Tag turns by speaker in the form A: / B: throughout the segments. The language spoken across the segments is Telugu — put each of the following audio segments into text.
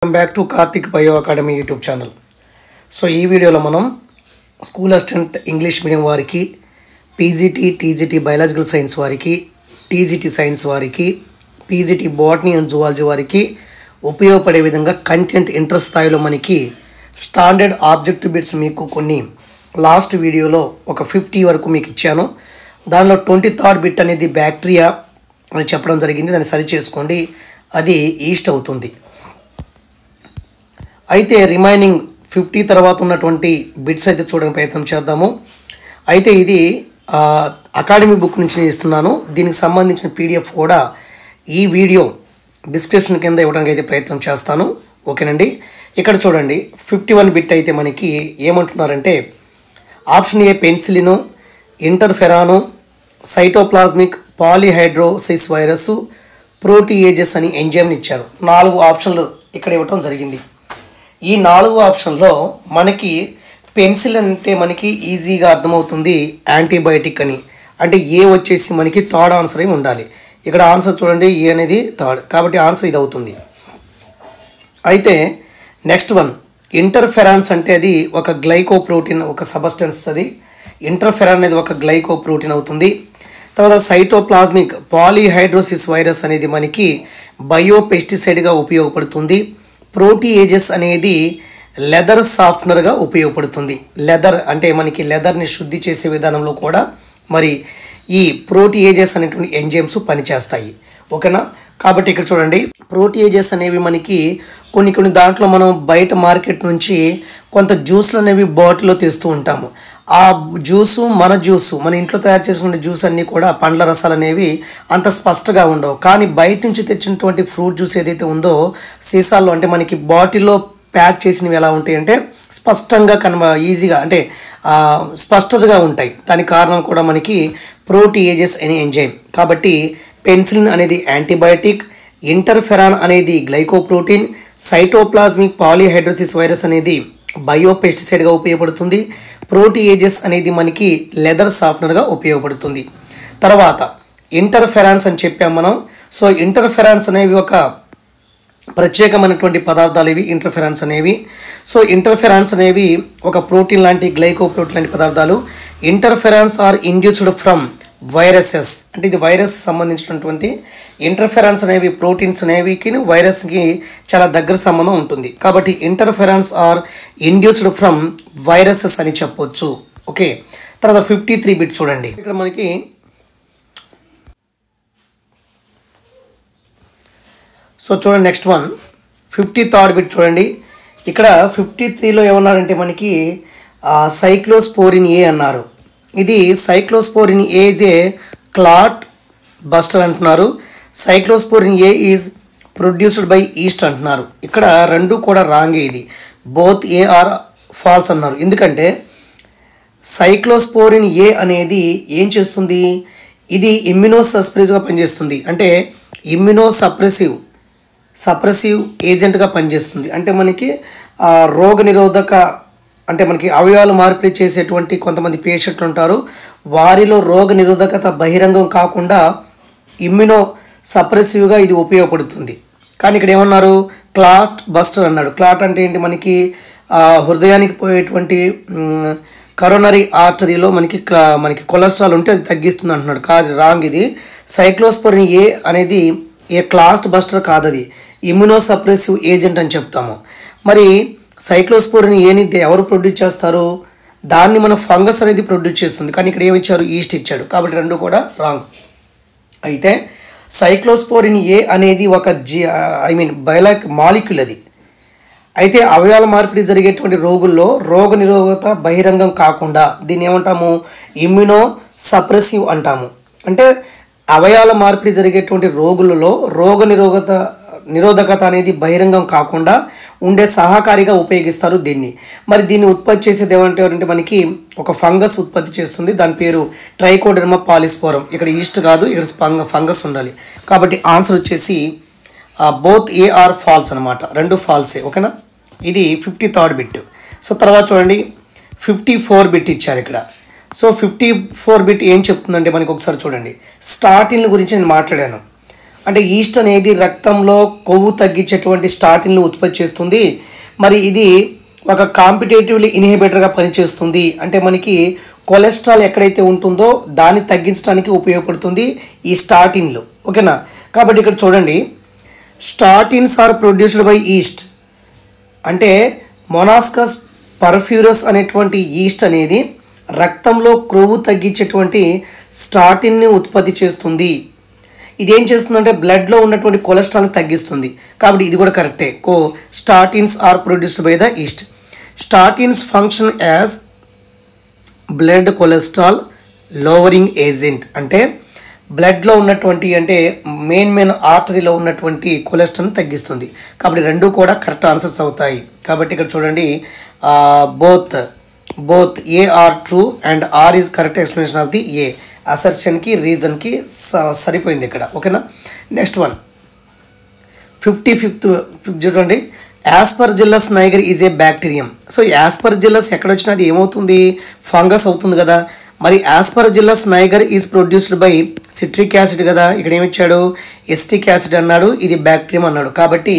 A: Welcome back to Karthik bio academy YouTube channel. So ఈ వీడియోలో మనం స్కూల్ అసిస్టెంట్ ఇంగ్లీష్ మీడియం వారికి, పీజీటీ టీజీటీ బయాలజికల్ సైన్స్ వారికి, టీజీటీ సైన్స్ వారికి, పీజీటీ బాటనీ అండ్ జువాలజీ వారికి ఉపయోగపడే విధంగా కంటెంట్ ఇంట్రెస్ట్ స్థాయిలో మనకి స్టాండర్డ్ ఆబ్జెక్టివ్ బిట్స్ మీకు కొన్ని లాస్ట్ వీడియోలో ఒక 50 వరకు మీకు ఇచ్చాను. దానిలో 23rd బిట్ అనేది బ్యాక్టీరియా అని చెప్పడం జరిగింది. దాన్ని సరి చేసుకోండి, అది ఈస్ట్ అవుతుంది. అయితే రిమైనింగ్ 50 తర్వాత ఉన్నటువంటి బిట్స్ అయితే చూడడానికి ప్రయత్నం చేద్దాము. అయితే ఇది అకాడమీ బుక్ నుంచి నేను ఇస్తున్నాను. దీనికి సంబంధించిన పీడిఎఫ్ కూడా ఈ వీడియో డిస్క్రిప్షన్ కింద ఇవ్వడానికి అయితే ప్రయత్నం చేస్తాను. ఓకేనండి. ఇక్కడ చూడండి 51 బిట్ అయితే మనకి ఏమంటున్నారంటే option A penicillin, interferon, cytoplasmic polyhedrosis virus, proteases అని ఎంజైమ్ని ఇచ్చారు. 4 ఆప్షన్లు ఇక్కడ ఇవ్వటం జరిగింది. ఈ 4 ఆప్షన్లో మనకి పెన్సిల్ అంటే మనకి ఈజీగా అర్థమవుతుంది యాంటీబయాటిక్ అని. అంటే ఏ వచ్చేసి మనకి థర్డ్ ఆన్సర్ అయి ఉండాలి. ఇక్కడ ఆన్సర్ చూడండి, ఏ అనేది థర్డ్, కాబట్టి ఆన్సర్ ఇది అవుతుంది. అయితే నెక్స్ట్ వన్ ఇంటర్ఫెరాన్స్ అంటే అది ఒక గ్లైకోప్రోటీన్, ఒక సబ్స్టెన్స్. అది ఇంటర్ఫెరాన్ అనేది ఒక గ్లైకోప్రోటీన్ అవుతుంది. తర్వాత సైటోప్లాస్మిక్ పాలిహైడ్రోసిస్ వైరస్ అనేది మనకి బయోపెస్టిసైడ్గా ఉపయోగపడుతుంది. ప్రోటీయేజెస్ అనేది లెదర్ సాఫ్ట్నర్గా ఉపయోగపడుతుంది. లెదర్ అంటే మనకి లెదర్ని శుద్ధి చేసే విధానంలో కూడా మరి ఈ ప్రోటీయేజెస్ అనేటువంటి ఎంజైమ్స్ పనిచేస్తాయి. ఓకేనా. కాబట్టి ఇక్కడ చూడండి, ప్రోటీయేజెస్ అనేవి మనకి కొన్ని దాంట్లో మనం బయట మార్కెట్ నుంచి కొంత జ్యూస్లు అనేవి బాటిల్లో తెస్తూ ఉంటాము. ఆ జ్యూసు మన ఇంట్లో తయారు చేసుకునే జ్యూస్ అన్నీ కూడా పండ్ల రసాలు అనేవి అంత స్పష్టంగా ఉండవు. కానీ బయట నుంచి తెచ్చినటువంటి ఫ్రూట్ జ్యూస్ ఏదైతే ఉందో సీసాల్లో, అంటే మనకి బాటిల్లో ప్యాక్ చేసినవి ఎలా ఉంటాయి అంటే స్పష్టంగా ఈజీగా అంటే స్పష్టతగా ఉంటాయి. దానికి కారణం కూడా మనకి ప్రోటీయేజెస్ అనే ఎంజైమ్. కాబట్టి పెన్సిలిన్ అనేది యాంటీబయాటిక్, ఇంటర్ఫెరాన్ అనేది గ్లైకోప్రోటీన్, సైటోప్లాస్మిక్ పాలిహైడ్రోసిస్ వైరస్ అనేది బయోపెస్టిసైడ్గా ఉపయోగపడుతుంది, ప్రోటీయేజెస్ అనేది మనకి లెదర్ సాఫ్ట్నర్గా ఉపయోగపడుతుంది. తర్వాత ఇంటర్ఫెరాన్స్ అని చెప్పాం మనం. సో ఇంటర్ఫెరాన్స్ అనేవి ఒక ప్రత్యేకమైనటువంటి పదార్థాలు ఇవి ఇంటర్ఫెరాన్స్ అనేవి. సో ఇంటర్ఫెరాన్స్ అనేవి ఒక ప్రోటీన్ లాంటి గ్లైకోప్రోటీన్ లాంటి పదార్థాలు. Interferons are induced from viruses, అంటే ఇది వైరస్ సంబంధించినటువంటి ఇంటర్ఫెరాన్స్ అనేవి ప్రోటీన్స్ అనేవికి వైరస్కి చాలా దగ్గర సంబంధం ఉంటుంది. కాబట్టి interferons are induced from viruses అని చెప్పొచ్చు. ఓకే. తర్వాత 53 బిట్ చూడండి. ఇక్కడ మనకి సో చూడండి నెక్స్ట్ వన్ 53rd బిట్ చూడండి. ఇక్కడ 53లో ఏమన్నారంటే మనకి సైక్లోస్పోరిన్ ఏ అన్నారు. ఇది cyclosporin A is a clot buster అంటున్నారు. Cyclosporin A is produced by yeast అంటున్నారు. ఇక్కడ రెండు కూడా రాంగే. ఇది బోత్ ఏ ఆర్ ఫాల్స్ అన్నారు. ఎందుకంటే సైక్లోస్పోరిన్ ఏ అనేది ఏం చేస్తుంది, ఇది ఇమ్యునోసప్రెసివ్గా పనిచేస్తుంది. అంటే ఇమ్యునోసప్రెసివ్ ఏజెంట్గా పనిచేస్తుంది. అంటే మనకి రోగ నిరోధక, అంటే మనకి అవయవాలు మార్పిడి చేసేటువంటి కొంతమంది పేషెంట్లు ఉంటారు. వారిలో రోగ నిరోధకత బహిరంగం కాకుండా ఇమ్యునో సప్రెసివ్గా ఇది ఉపయోగపడుతుంది. కానీ ఇక్కడ ఏమన్నారు, క్లాట్ బస్టర్ అన్నాడు. క్లాట్ అంటే ఏంటి, మనకి హృదయానికి పోయేటువంటి కరోనరీ ఆర్టరీలో మనకి కొలెస్ట్రాల్ ఉంటే అది తగ్గిస్తుంది అంటున్నాడు. కాదు, రాంగ్. ఇది సైక్లోస్పోరిన్ ఏ అనేది ఏ క్లాట్ బస్టర్ కాదు, అది ఇమ్యునో సప్రెసివ్ ఏజెంట్ అని చెప్తాము. మరి సైక్లోస్పోరిన్ ఏని ఎవరు ప్రొడ్యూస్ చేస్తారు, దాన్ని మన ఫంగస్ అనేది ప్రొడ్యూస్ చేస్తుంది. కానీ ఇక్కడ ఏమిచ్చారు, ఈస్ట్ ఇచ్చాడు. కాబట్టి రెండు కూడా రాంగ్. అయితే సైక్లోస్పోరిన్ ఏ అనేది ఒక మాలిక్యూల్ అది. అయితే అవయవాల మార్పిడి జరిగేటువంటి రోగుల్లో రోగ నిరోధకత బహిరంగం కాకుండా దీన్ని ఏమంటాము, ఇమ్యునో సప్రెసివ్ అంటాము. అంటే అవయవాల మార్పిడి జరిగేటువంటి రోగులలో రోగ నిరోధకత అనేది బహిరంగం కాకుండా ఉండే సహకారిగా ఉపయోగిస్తారు దీన్ని. మరి దీన్ని ఉత్పత్తి చేసేది ఏమంటే మనకి ఒక ఫంగస్ ఉత్పత్తి చేస్తుంది. దాని పేరు ట్రైకోడెర్మా పాలిస్పోరం. ఇక్కడ ఈస్ట్ కాదు, ఇక్కడ ఫంగస్ ఉండాలి. కాబట్టి ఆన్సర్ వచ్చేసి బోత్ ఏ ఆర్ ఫాల్స్ అనమాట. రెండు ఫాల్సే. ఓకేనా. ఇది 53rd బిట్. సో తర్వాత చూడండి 54 బిట్ ఇచ్చారు ఇక్కడ. సో 54 బిట్ ఏం చెప్తుందంటే మనకి ఒకసారి చూడండి, స్టార్టింగ్ గురించి నేను మాట్లాడాను. అంటే ఈస్ట్ అనేది రక్తంలో కొవ్వు తగ్గించేటువంటి స్టాటిన్లు ఉత్పత్తి చేస్తుంది. మరి ఇది ఒక కాంపిటేటివ్లీ ఇన్హిబిటర్గా పనిచేస్తుంది. అంటే మనకి కొలెస్ట్రాల్ ఎక్కడైతే ఉంటుందో దాన్ని తగ్గించడానికి ఉపయోగపడుతుంది ఈ స్టాటిన్లు. ఓకేనా? కాబట్టి ఇక్కడ చూడండి, statins are produced by yeast. అంటే మొనాస్కస్ పర్ఫ్యూరస్ అనేటువంటి ఈస్ట్ అనేది రక్తంలో క్రొవ్వు తగ్గించేటువంటి స్టాటిన్ని ఉత్పత్తి చేస్తుంది. ఇది ఏం చేస్తుందంటే బ్లడ్లో ఉన్నటువంటి కొలెస్ట్రాల్ని తగ్గిస్తుంది. కాబట్టి ఇది కూడా కరెక్టే. Statins are produced by the yeast. Statins function as blood cholesterol lowering agent. అంటే బ్లడ్లో ఉన్నటువంటి అంటే మెయిన్ ఆర్టరీలో ఉన్నటువంటి కొలెస్ట్రాల్ని తగ్గిస్తుంది. కాబట్టి రెండు కూడా కరెక్ట్ ఆన్సర్స్ అవుతాయి. కాబట్టి ఇక్కడ చూడండి, both A R true and R is correct explanation of the A. అసర్షన్కి రీజన్కి సరిపోయింది ఇక్కడ. ఓకేనా? నెక్స్ట్ వన్ 55th చూడండి, Aspergillus niger is a bacterium. So Aspergillus ఎక్కడ వచ్చినా అది ఏమవుతుంది? ఫంగస్ అవుతుంది కదా. మరి Aspergillus niger is produced by citric acid కదా. ఇక్కడ ఏమిచ్చాడు? ఎస్టిక్ యాసిడ్ అన్నాడు, ఇది బ్యాక్టీరియం అన్నాడు. కాబట్టి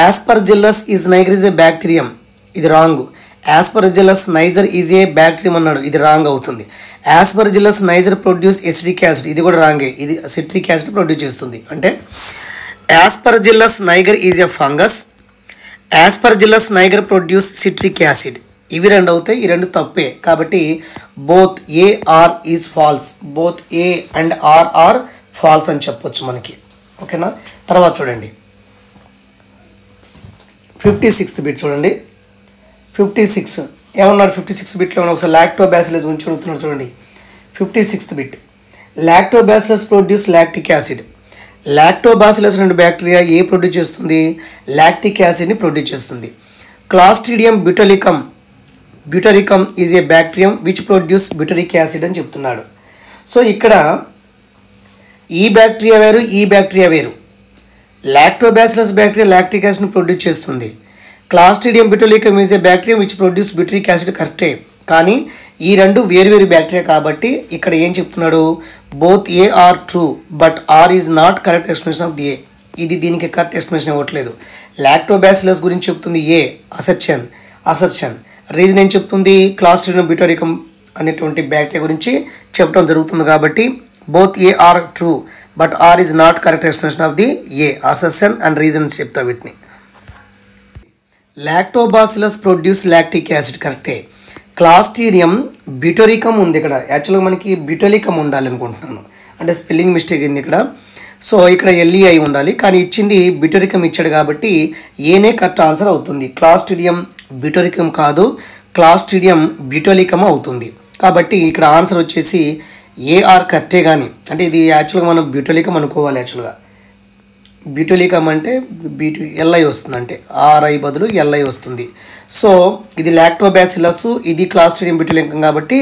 A: Aspergillus is niger is a bacterium, ఇది wrong. Aspergillus niger is a bacterium అన్నాడు, ఇది రాంగ్ అవుతుంది. Aspergillus niger produce acetic acid, ఇది కూడా రాంగే, ఇది సిట్రిక్ యాసిడ్ ప్రొడ్యూస్ చేస్తుంది. అంటే Aspergillus niger is a fungus, Aspergillus niger produce citric acid, ఇవి రెండు అవుతాయి. ఈ రెండు తప్పే. కాబట్టి both A R is false. Both A and R are false అని చెప్పొచ్చు మనకి. ఓకేనా? తర్వాత చూడండి 56th బిట్ చూడండి. 56 ఏమన్నారు? 56 బిట్లో ఏమన్నా ఒకసారి లాక్టోబాసిలస్ గురించి అడుగుతున్నాడు చూడండి. 56th bit, Lactobacillus produce lactic acid. Lactobacillus అనే బ్యాక్టీరియా ఏ ప్రొడ్యూస్ చేస్తుంది? లాక్టిక్ యాసిడ్ని ప్రొడ్యూస్ చేస్తుంది. Clostridium butyricum is a bacterium which produce butyric acid అని చెప్తున్నాడు. సో ఇక్కడ ఈ బ్యాక్టీరియా వేరు, ఈ బ్యాక్టీరియా వేరు. లాక్టోబాసిలస్ బ్యాక్టీరియా లాక్టిక్ యాసిడ్ని ప్రొడ్యూస్ చేస్తుంది. Clostridium butyricum is a bacterium which produce butyric acid కరెక్టే. కానీ ఈ రెండు వేరు బ్యాక్టీరియా కాబట్టి ఇక్కడ ఏం చెప్తున్నాడు? Both A R true but R is not correct explanation of the A. ఇది దీనికి కరెక్ట్ ఎక్స్ప్లెనేషన్ ఇవ్వట్లేదు. లాక్టోబాసిలస్ గురించి చెప్తుంది ఏ, అసర్షన్. రీజన్ ఏం చెప్తుంది? క్లాస్ట్రిడియం బ్యూటరికమ్ అనేటువంటి బ్యాక్టీరియా గురించి చెప్పడం జరుగుతుంది. కాబట్టి both A R true but R is not correct explanation of the A. Assertion and reasons చెప్తా వీటిని. లాక్టోబాసిలస్ ప్రొడ్యూస్ లాక్టిక్ యాసిడ్ కరెక్టే. క్లాస్ట్రిడియం బ్యూటరికమ్ ఉంది ఇక్కడ. యాక్చువల్గా మనకి బ్యూటరికమ్ ఉండాలి అనుకుంటున్నాను, అంటే స్పెల్లింగ్ మిస్టేక్ ఉంది ఇక్కడ. సో ఇక్కడ ఎల్ఈఐ ఉండాలి, కానీ ఇచ్చింది బ్యూటరికమ్ ఇచ్చాడు కాబట్టి ఏనే కరెక్ట్ ఆన్సర్ అవుతుంది. క్లాస్ట్రిడియం బ్యూటరికమ్ కాదు, క్లాస్ట్రిడియం బ్యూటరికమ్ అవుతుంది. కాబట్టి ఇక్కడ ఆన్సర్ వచ్చేసి ఏఆర్ కరెక్టే. కానీ అంటే ఇది యాక్చువల్గా మనం బ్యూటరికమ్ అనుకోవాలి. యాక్చువల్గా బ్యూటరికమ్ అంటే ఎల్ఐ వస్తుంది, అంటే ఆర్ఐ బదులు ఎల్ఐ వస్తుంది. సో ఇది లాక్టోబాసిలస్, ఇది క్లాస్ట్రిడియం బ్యూటరికమ్ కాబట్టి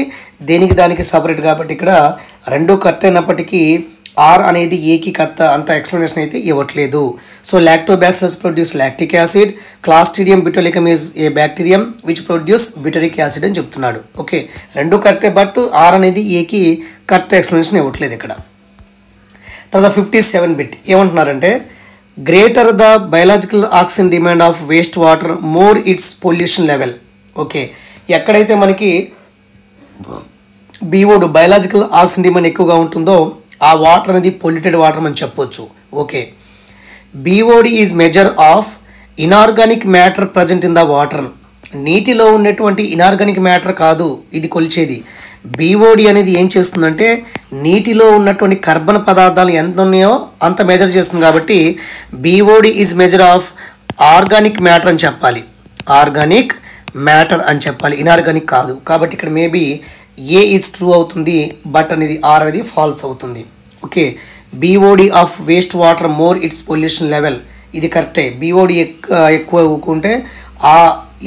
A: దేనికి దానికి సపరేట్. కాబట్టి ఇక్కడ రెండు కరెక్ట్ అయినప్పటికీ ఆర్ అనేది ఏకి కరెక్ట్ అంత ఎక్స్ప్లెనేషన్ అయితే ఇవ్వట్లేదు. So Lactobacillus produce lactic acid, Clostridium butyricum is a bacterium which produce butyric acid అని చెప్తున్నాడు. ఓకే, రెండు కరెక్టే, బట్ ఆర్ అనేది ఏకి కరెక్ట్ ఎక్స్ప్లెనేషన్ ఇవ్వట్లేదు ఇక్కడ. తర్వాత 57 బిట్ ఏమంటున్నారంటే greater the biological oxygen demand of waste water more it's pollution level. Okay, ఎక్కడైతే మనకి BO2 బయలాజికల్ ఆక్సిజన్ డిమాండ్ ఎక్కువగా ఉంటుందో ఆ వాటర్ అనేది పొల్యూటెడ్ వాటర్ అని చెప్పొచ్చు. Okay, BOD is measure of inorganic matter present in the water. నీటిలో ఉన్నటువంటి ఇనార్గానిక్ మ్యాటర్ కాదు ఇది కొలిచేది. BOD అనేది ఏం చేస్తుందంటే నీటిలో ఉన్నటువంటి కర్బన పదార్థాలు ఎంత ఉన్నాయో అంత మెజర్ చేస్తుంది. కాబట్టి BOD is measure of organic matter అని చెప్పాలి, ఆర్గానిక్ మ్యాటర్ అని చెప్పాలి, ఇనార్గానిక్ కాదు. కాబట్టి ఇక్కడ మేబీ ఏ ఈజ్ ట్రూ అవుతుంది, బట్ అనేది ఆర్ అనేది ఫాల్స్ అవుతుంది. Okay, BOD of waste water more it's pollution level, ఇది కరెక్టే. BOD ఎక్కువ ఉంటే ఆ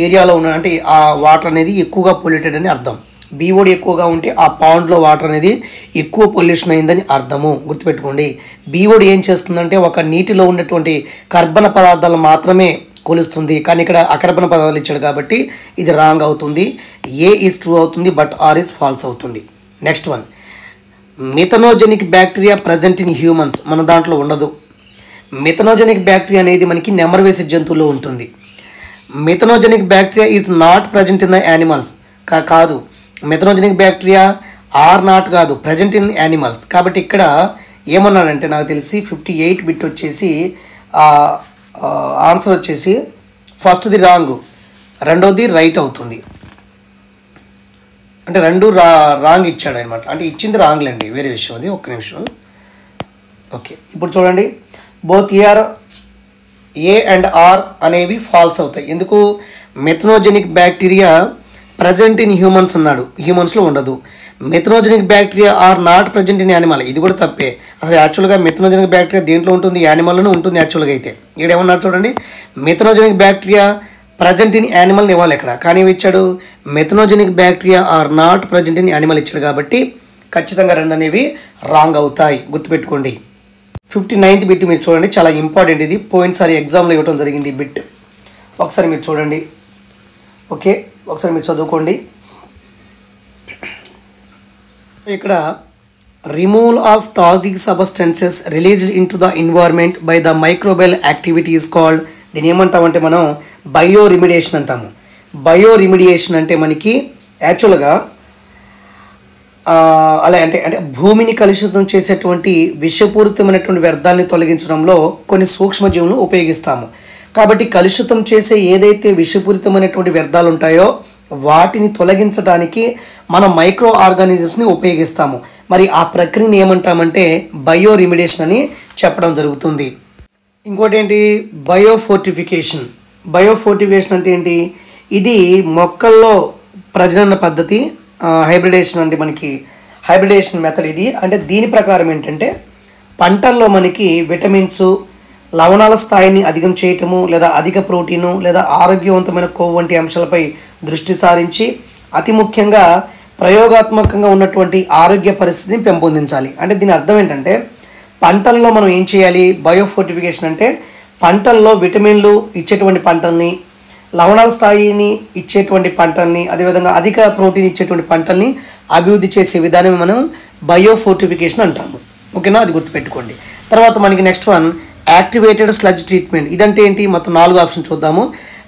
A: ఏరియాలో ఉన్న అంటే ఆ వాటర్ అనేది ఎక్కువగా పొల్యూటెడ్ అని అర్థం. BOD ఎక్కువగా ఉంటే ఆ పాండ్లో వాటర్ అనేది ఎక్కువ పొల్యూషన్ అయిందని అర్థము, గుర్తుపెట్టుకోండి. BOD ఏం చేస్తుందంటే ఒక నీటిలో ఉన్నటువంటి కర్బన పదార్థాలు మాత్రమే కొలుస్తుంది, కానీ ఇక్కడ అకర్బన పదార్థాలు ఇచ్చాడు కాబట్టి ఇది రాంగ్ అవుతుంది. ఏ ఈజ్ ట్రూ అవుతుంది, బట్ ఆర్ ఈజ్ ఫాల్స్ అవుతుంది. Next one, methanogenic bacteria present in humans, మన దాంట్లో ఉండదు. మిథనోజెనిక్ బ్యాక్టీరియా అనేది మనకి నెమరు వేసే జంతువుల్లో ఉంటుంది. Methanogenic bacteria is not present in the animals. కాదు, మిథనోజెనిక్ బ్యాక్టీరియా ఆర్ నాట్ కాదు, ప్రజెంట్ ఇన్ యానిమల్స్. కాబట్టి ఇక్కడ ఏమన్నాడంటే నాకు తెలిసి 58 బిట్ వచ్చేసి ఆన్సర్ వచ్చేసి ఫస్ట్ది రాంగ్, రెండోది రైట్ అవుతుంది. అంటే రెండు రాంగ్ ఇచ్చాడు అనమాట. అంటే ఇచ్చింది రాంగ్లేండి, వేరే విషయం అది. ఒక్క నిమిషం. ఓకే, ఇప్పుడు చూడండి, బోత్ ఏ అండ్ ఆర్ అనేవి ఫాల్స్ అవుతాయి. ఎందుకు? Methanogenic bacteria present in humans అన్నాడు, హ్యూమన్స్లో ఉండదు. Methanogenic bacteria are not present in animal, ఇది కూడా తప్పే. అసలు యాక్చువల్గా మిథనోజెనిక్ బ్యాక్టీరియా దేంట్లో ఉంటుంది? యానిమల్లోనే ఉంటుంది యాక్చువల్గా. అయితే ఇక్కడ ఏమన్నారు చూడండి, methanogenic bacteria present in animal ఇవ్వాలి ఇక్కడ, కానీ ఏమి ఇచ్చాడు? Methanogenic bacteria are not present in animal ఇచ్చాడు. కాబట్టి ఖచ్చితంగా రెండు అనేవి రాంగ్ అవుతాయి, గుర్తుపెట్టుకోండి. 59th బిట్ మీరు చూడండి, చాలా ఇంపార్టెంట్ ఇది. పోయినసారి ఎగ్జామ్లో ఇవ్వడం జరిగింది ఈ బిట్. ఒకసారి మీరు చూడండి. ఓకే, ఒకసారి మీరు చదువుకోండి. ఇక్కడ removal of toxic substances released in to the environment by the microbial activity is called, దీన్ని ఏమంటామంటే మనం బయో రిమిడియేషన్ అంటాము. బయో రిమిడియేషన్ అంటే మనకి యాక్చువల్గా అలా అంటే భూమిని కలుషితం చేసేటువంటి విషపూరితమైనటువంటి వ్యర్థాలని తొలగించడంలో కొన్ని సూక్ష్మజీవులను ఉపయోగిస్తాము. కాబట్టి కలుషితం చేసే ఏదైతే విషపూరితమైనటువంటి వ్యర్థాలు ఉంటాయో వాటిని తొలగించడానికి మనం మైక్రో ఆర్గానిజమ్స్ని ఉపయోగిస్తాము. మరి ఆ ప్రక్రియని ఏమంటామంటే బయో రిమిడియేషన్ అని చెప్పడం జరుగుతుంది. ఇంకోటి ఏంటి? బయోఫోర్టిఫికేషన్. బయోఫోర్టిఫికేషన్ అంటే ఏంటి? ఇది మొక్కల్లో ప్రజనన పద్ధతి, హైబ్రిడేషన్ అంటే మనకి హైబ్రిడేషన్ మెథడ్ ఇది. అంటే దీని ప్రకారం ఏంటంటే పంటల్లో మనకి విటమిన్స్, లవణాల స్థాయిని అధికం చేయటము, లేదా అధిక ప్రోటీను, లేదా ఆరోగ్యవంతమైన కొవ్వు వంటి అంశాలపై దృష్టి సారించి అతి ముఖ్యంగా ప్రయోగాత్మకంగా ఉన్నటువంటి ఆరోగ్య పరిస్థితిని పెంపొందించాలి. అంటే దీని అర్థం ఏంటంటే పంటల్లో మనం ఏం చేయాలి? బయోఫోర్టిఫికేషన్ అంటే పంటల్లో విటమిన్లు ఇచ్చేటువంటి పంటల్ని, లవణాల స్థాయిని ఇచ్చేటువంటి పంటల్ని, అదేవిధంగా అధిక ప్రోటీన్ ఇచ్చేటువంటి పంటల్ని అభివృద్ధి చేసే విధానం మనం బయోఫోర్టిఫికేషన్ అంటాము. ఓకేనా, అది గుర్తుపెట్టుకోండి. తర్వాత మనకి next one activated sludge treatment. ఇదంటే ఏంటి? మొత్తం 4 ఆప్షన్ చూద్దాము.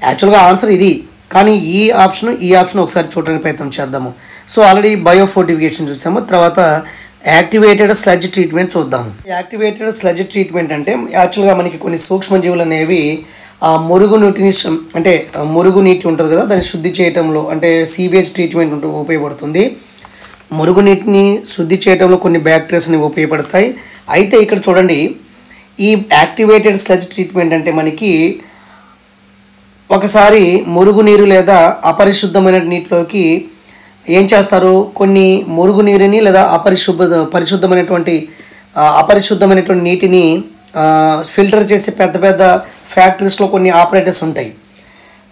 A: యాక్చువల్గా ఆన్సర్ ఇది, కానీ ఈ ఆప్షన్ ఒకసారి చూడడానికి ప్రయత్నం చేద్దాము. సో ఆల్రెడీ బయోఫోర్టిఫికేషన్ చూసాము, తర్వాత యాక్టివేటెడ్ స్లడ్జ్ ట్రీట్మెంట్ చూద్దాము. యాక్టివేటెడ్ స్లడ్జ్ ట్రీట్మెంట్ అంటే యాక్చువల్గా మనకి కొన్ని సూక్ష్మజీవులు అనేవి మురుగునీటిని, అంటే మురుగునీటి ఉంటుంది కదా, దాన్ని శుద్ధి చేయడంలో, అంటే సీవేజ్ ట్రీట్మెంట్ ఉపయోగపడుతుంది. మురుగునీటిని శుద్ధి చేయడంలో కొన్ని బ్యాక్టీరియాస్ అనేవి ఉపయోగపడతాయి. అయితే ఇక్కడ చూడండి, ఈ యాక్టివేటెడ్ స్లడ్జ్ ట్రీట్మెంట్ అంటే మనకి ఒకసారి మురుగునీరు లేదా అపరిశుద్ధమైన నీటిలోకి ఏం చేస్తారు? కొన్ని మురుగునీరుని లేదా అపరిశుద్ధమైనటువంటి నీటిని ఫిల్టర్ చేసే పెద్ద పెద్ద ఫ్యాక్టరీస్లో కొన్ని ఆపరేటర్స్ ఉంటాయి.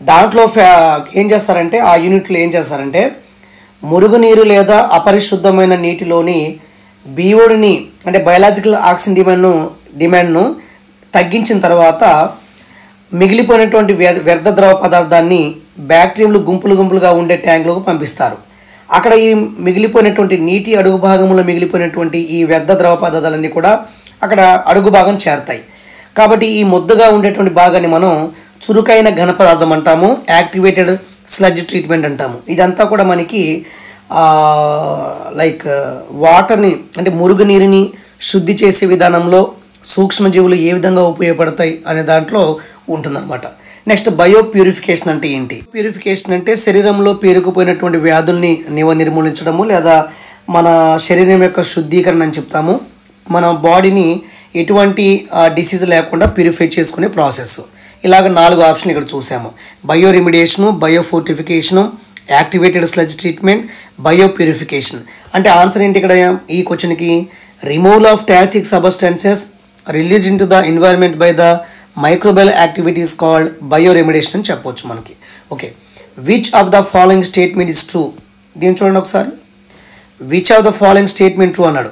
A: దాంట్లో ఏం చేస్తారంటే ఆ యూనిట్లో ఏం చేస్తారంటే మురుగునీరు లేదా అపరిశుద్ధమైన నీటిలోని బీఓడిని, అంటే బయలాజికల్ ఆక్సిజన్ డిమాండ్ను తగ్గించిన తర్వాత మిగిలిపోయినటువంటి వ్యర్థ ద్రవ పదార్థాన్ని బ్యాక్టీరియాలు గుంపులుగా ఉండే ట్యాంకులకు పంపిస్తారు. అక్కడ ఈ మిగిలిపోయినటువంటి నీటి అడుగు భాగంలో మిగిలిపోయినటువంటి ఈ వ్యర్థ ద్రవ పదార్థాలన్నీ కూడా అక్కడ అడుగు భాగం చేరతాయి. కాబట్టి ఈ ముద్దగా ఉండేటువంటి భాగాన్ని మనం చురుకైన ఘన పదార్థం అంటాము, యాక్టివేటెడ్ స్లడ్జ్ ట్రీట్మెంట్ అంటాము. ఇదంతా కూడా మనకి లైక్ వాటర్ని, అంటే మురుగునీరుని శుద్ధి చేసే విధానంలో సూక్ష్మజీవులు ఏ విధంగా ఉపయోగపడతాయి అనే దాంట్లో ఉంటుందన్నమాట. నెక్స్ట్ బయో ప్యూరిఫికేషన్ అంటే ఏంటి? ప్యూరిఫికేషన్ అంటే శరీరంలో పేరుకుపోయినటువంటి వ్యాధుల్ని నిర్మూలించడము, లేదా మన శరీరం యొక్క శుద్ధీకరణ అని చెప్తాము. మన బాడీని ఎటువంటి డిసీజ్ లేకుండా ప్యూరిఫై చేసుకునే ప్రాసెస్. ఇలాగ 4 ఆప్షన్లు ఇక్కడ చూసాము. Bioremediation, biofortification, activated sludge treatment, biopurification. అంటే ఆన్సర్ ఏంటి ఇక్కడ ఈ క్వశ్చన్కి? Removal of toxic substances release into the environment by the microbial activities called bioremediation అని చెప్పవచ్చు మనకి. Okay, which of the following statement is true? దీన్ని చూడండి ఒకసారి. Which of the following statement true అన్నాడు.